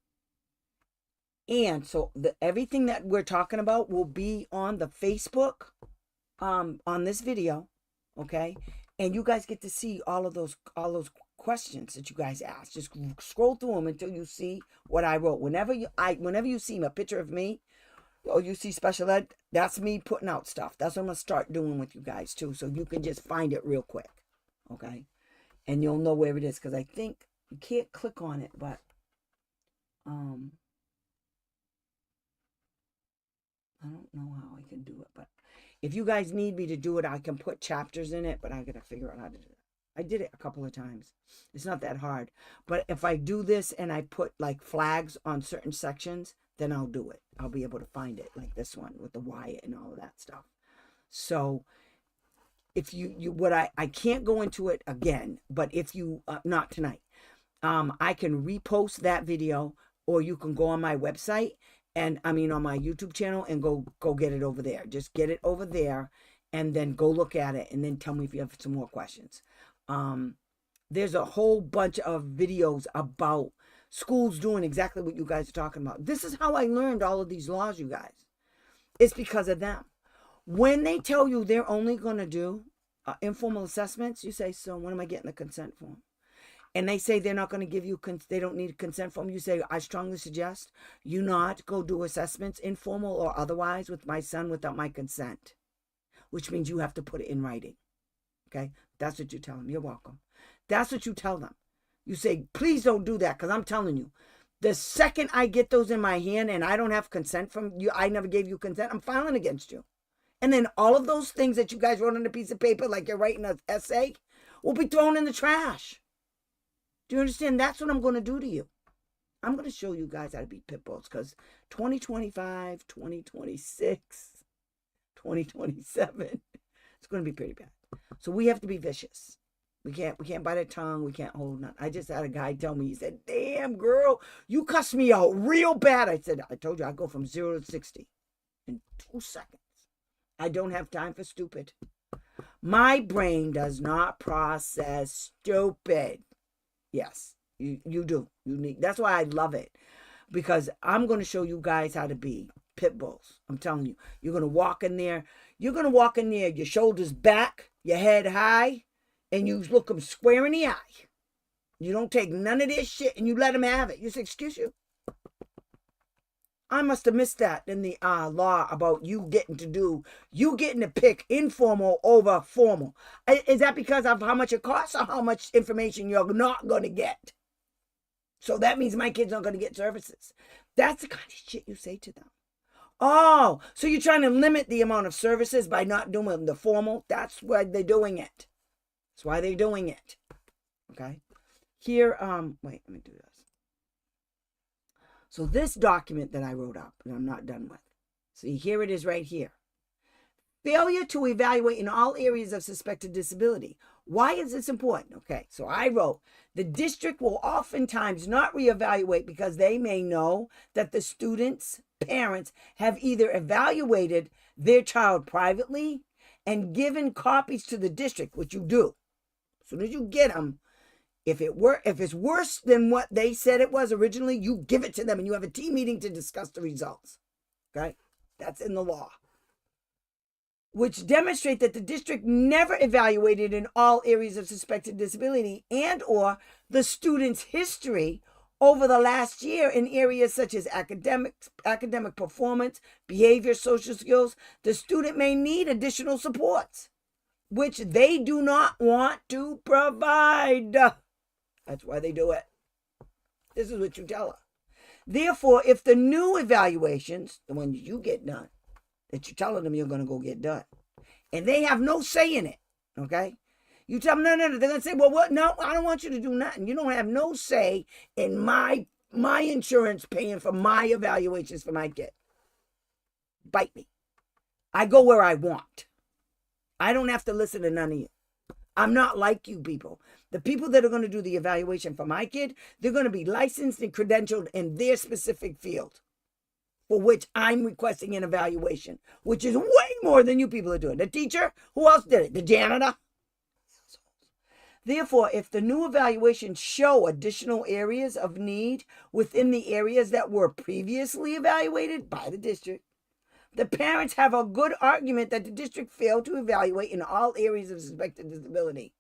so everything that we're talking about will be on the Facebook, on this video, okay? And you guys get to see all those questions that you guys asked. Just scroll through them until you see what I wrote. Whenever you see a picture of me, or you see special ed, that's me putting out stuff. That's what I'm gonna start doing with you guys too, so you can just find it real quick, okay? And you'll know where it is, because I think you can't click on it, but I don't know how I can do it, but if you guys need me to do it, I can put chapters in it, but I gotta figure out how to do it. I did it a couple of times. It's not that hard. But if I do this and I put like flags on certain sections, then I'll do it. I'll be able to find it, like this one with the Wyatt and all of that stuff. So if I can't go into it again, but if you, not tonight, I can repost that video, or you can go on my website, and on my YouTube channel, and go get it over there. Just get it over there, and then go look at it, and then tell me if you have some more questions. There's a whole bunch of videos about schools doing exactly what you guys are talking about. This is how I learned all of these laws, you guys. It's because of them. When they tell you they're only going to do informal assessments, you say, so when am I getting the consent form? And they say they're not going to give you, they don't need a consent form. You say, I strongly suggest you not go do assessments, informal or otherwise, with my son without my consent, which means you have to put it in writing. Okay? That's what you tell them. You're welcome. That's what you tell them. You say, please don't do that, because I'm telling you, the second I get those in my hand and I don't have consent from you, I never gave you consent, I'm filing against you. And then all of those things that you guys wrote on a piece of paper, like you're writing an essay, will be thrown in the trash. Do you understand? That's what I'm going to do to you. I'm going to show you guys how to be pit bulls, because 2025, 2026, 2027, it's going to be pretty bad. So we have to be vicious. We can't bite our tongue. We can't hold nothing. I just had a guy tell me, he said, damn, girl, you cussed me out real bad. I said, I told you I go from 0 to 60 in 2 seconds. I don't have time for stupid. My brain does not process stupid. Yes, you do. You need. That's why I love it, because I'm going to show you guys how to be pit bulls. I'm telling you, you're going to walk in there. You're going to walk in there, your shoulders back, your head high, and you look them square in the eye. You don't take none of this shit and you let them have it. You say, excuse you. I must have missed that in the law about you getting to pick informal over formal. Is that because of how much it costs or how much information you're not going to get? So that means my kids aren't going to get services. That's the kind of shit you say to them. Oh, so you're trying to limit the amount of services by not doing the formal? That's why they're doing it. That's why they're doing it. Okay? Here, wait, let me do this. So this document that I wrote up, and I'm not done with. See, here it is right here. Failure to evaluate in all areas of suspected disability. Why is this important? Okay, so I wrote, the district will oftentimes not reevaluate because they may know that the students' parents have either evaluated their child privately and given copies to the district, which you do. As soon as you get them, if it's worse than what they said it was originally, you give it to them and you have a team meeting to discuss the results. Okay? That's in the law. Which demonstrate that the district never evaluated in all areas of suspected disability and or the student's history over the last year in areas such as academic performance, behavior, social skills. The student may need additional supports, which they do not want to provide. That's why they do it. This is what you tell her. Therefore, if the new evaluations, the ones you get done, that you're telling them you're going to go get done, and they have no say in it, okay? You tell them, no, they're going to say, well, what? No, I don't want you to do nothing. You don't have no say in my insurance paying for my evaluations for my kid. Bite me. I go where I want. I don't have to listen to none of you. I'm not like you people. The people that are going to do the evaluation for my kid, they're going to be licensed and credentialed in their specific field for which I'm requesting an evaluation, which is way more than you people are doing. The teacher, who else did it? The janitor? Therefore, if the new evaluations show additional areas of need within the areas that were previously evaluated by the district, the parents have a good argument that the district failed to evaluate in all areas of suspected disability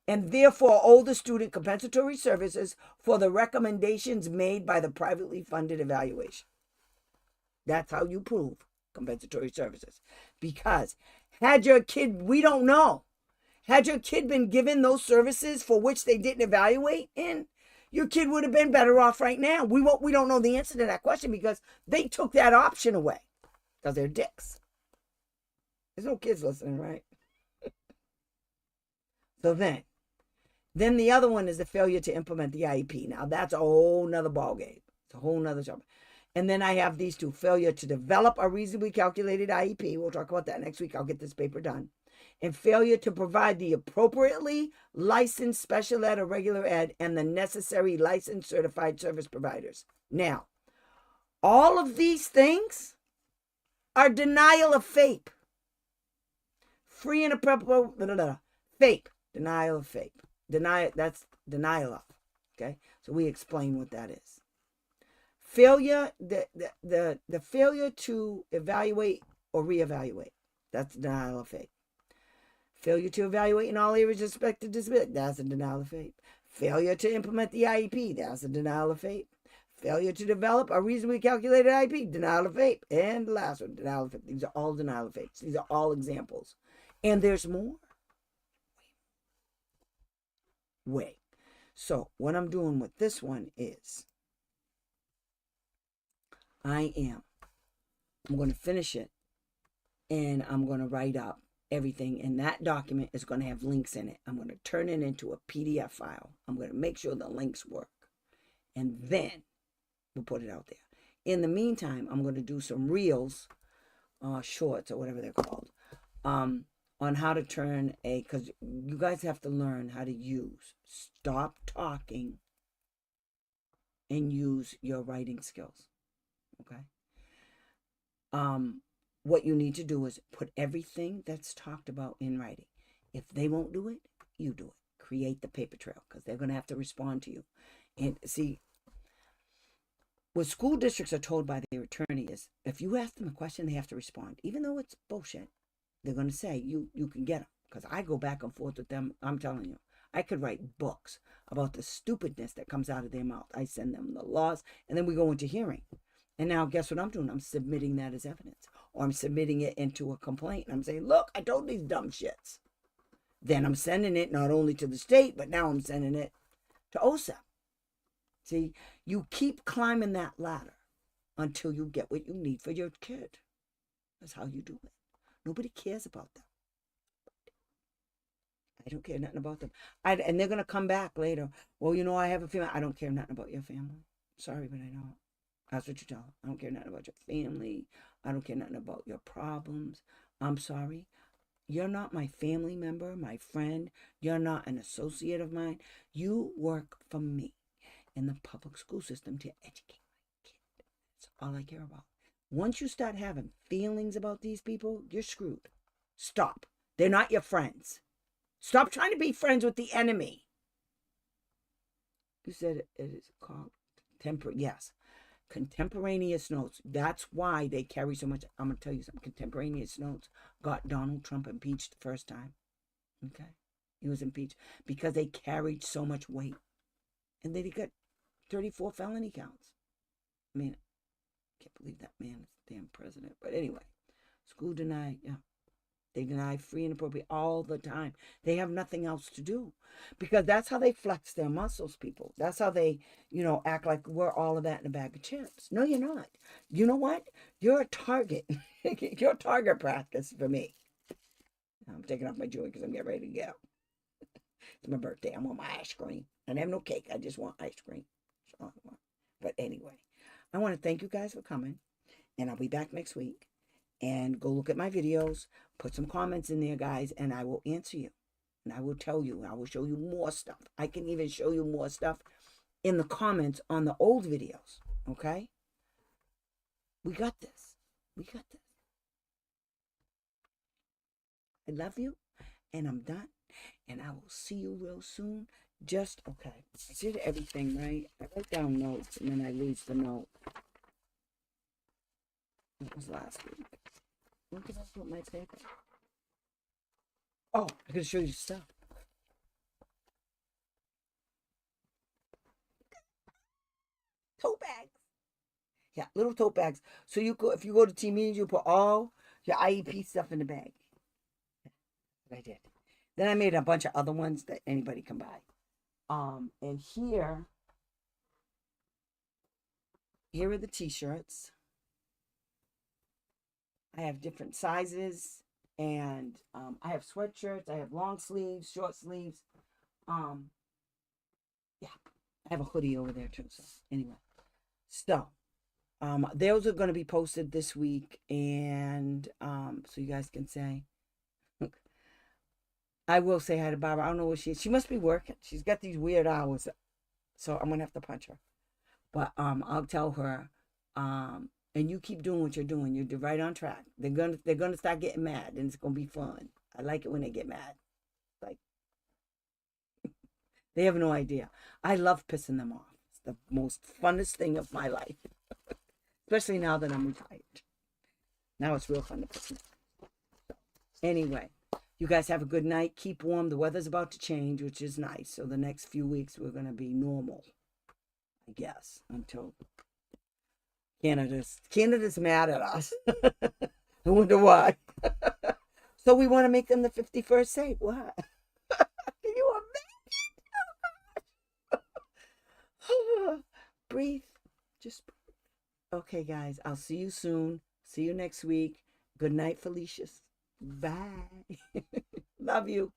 and therefore owe the student compensatory services for the recommendations made by the privately funded evaluation. That's how you prove compensatory services. Because had your kid, we don't know, had your kid been given those services for which they didn't evaluate in, your kid would have been better off right now. We don't know the answer to that question because they took that option away. Because they're dicks. There's no kids listening, right? So then the other one is the failure to implement the IEP. Now that's a whole nother ballgame. It's a whole nother job. And then I have these two: failure to develop a reasonably calculated IEP. We'll talk about that next week. I'll get this paper done. And failure to provide the appropriately licensed special ed or regular ed and the necessary licensed certified service providers. Now, all of these things are denial of FAPE. Free and appropriate, FAPE, denial of FAPE. That's denial of, okay? So we explain what that is. Failure, the failure to evaluate or reevaluate, that's denial of FAPE. Failure to evaluate in all areas of suspected disability, that's a denial of FAPE. Failure to implement the IEP, that's a denial of FAPE. Failure to develop a reasonably calculated IEP, denial of FAPE. And the last one, denial of FAPE. These are all denial of FAPE. These are all examples. And there's more. way. So what I'm doing with this one is I'm going to finish it, and I'm going to write up everything, and that document is going to have links in it. I'm going to turn it into a PDF file. I'm going to make sure the links work, and then we'll put it out there. In the meantime, I'm going to do some reels, shorts or whatever they're called, on how to turn because you guys have to learn how to stop talking and use your writing skills. Okay. What you need to do is put everything that's talked about in writing. If they won't do it, you do it. Create the paper trail, because they're going to have to respond to you. And see, what school districts are told by their attorney is, if you ask them a question, they have to respond. Even though it's bullshit, they're going to say, you can get them. Because I go back and forth with them. I'm telling you, I could write books about the stupidness that comes out of their mouth. I send them the laws, and then we go into hearing. And now guess what I'm doing? I'm submitting that as evidence. Or I'm submitting it into a complaint. And I'm saying, look, I told these dumb shits. Then I'm sending it not only to the state, but now I'm sending it to OSAP. See, you keep climbing that ladder until you get what you need for your kid. That's how you do it. Nobody cares about them. I don't care nothing about them. And they're going to come back later. Well, I have a family. I don't care nothing about your family. Sorry, but I don't. That's what you tell them. I don't care nothing about your family. I don't care nothing about your problems. I'm sorry. You're not my family member, my friend. You're not an associate of mine. You work for me in the public school system to educate my kid. That's all I care about. Once you start having feelings about these people, you're screwed. Stop. They're not your friends. Stop trying to be friends with the enemy. You said it is called yes. Contemporaneous notes. That's why they carry so much. I'm going to tell you something. Contemporaneous notes got Donald Trump impeached the first time. Okay? He was impeached because they carried so much weight. And then he got 34 felony counts. I mean, I can't believe that man is the damn president. But anyway, school denied. Yeah. They deny free and appropriate all the time. They have nothing else to do, because that's how they flex their muscles, people. That's how they, act like we're all of that in a bag of chips. No, you're not. You know what? You're a target. You're a target practice for me. I'm taking off my jewelry because I'm getting ready to go. It's my birthday. I want my ice cream. And I have no cake. I just want ice cream. But anyway, I want to thank you guys for coming. And I'll be back next week. And go look at my videos, put some comments in there, guys, and I will answer you. And I will tell you, I will show you more stuff. I can even show you more stuff in the comments on the old videos, okay? We got this. We got this. I love you, and I'm done. And I will see you real soon. Okay, I did everything right. I write down notes, and then I lose the note. That was last week. When did I put my paper? Oh, I can show you stuff. Tote bags. Yeah, little tote bags. So if you go to team meetings, you put all your IEP stuff in the bag. That's what I did. Then I made a bunch of other ones that anybody can buy. And here are the t-shirts. I have different sizes, and I have sweatshirts. I have long sleeves, short sleeves. Yeah, I have a hoodie over there too. So anyway, those are going to be posted this week, and so you guys can say. I will say hi to Barbara. I don't know where she is. She must be working. She's got these weird hours, so I'm gonna have to punch her. But I'll tell her. And you keep doing what you're doing. You're right on track. They're gonna start getting mad, and it's gonna be fun. I like it when they get mad. Like, they have no idea. I love pissing them off. It's the most funnest thing of my life, especially now that I'm retired. Now it's real fun to piss them off. Anyway, you guys have a good night. Keep warm. The weather's about to change, which is nice. So the next few weeks we're gonna be normal, I guess, until Canada's mad at us. I wonder why. So we want to make them the 51st state. What? Can you imagine? breathe. Just breathe. Okay, guys, I'll see you soon. See you next week. Good night, Felicia's. Bye. Love you.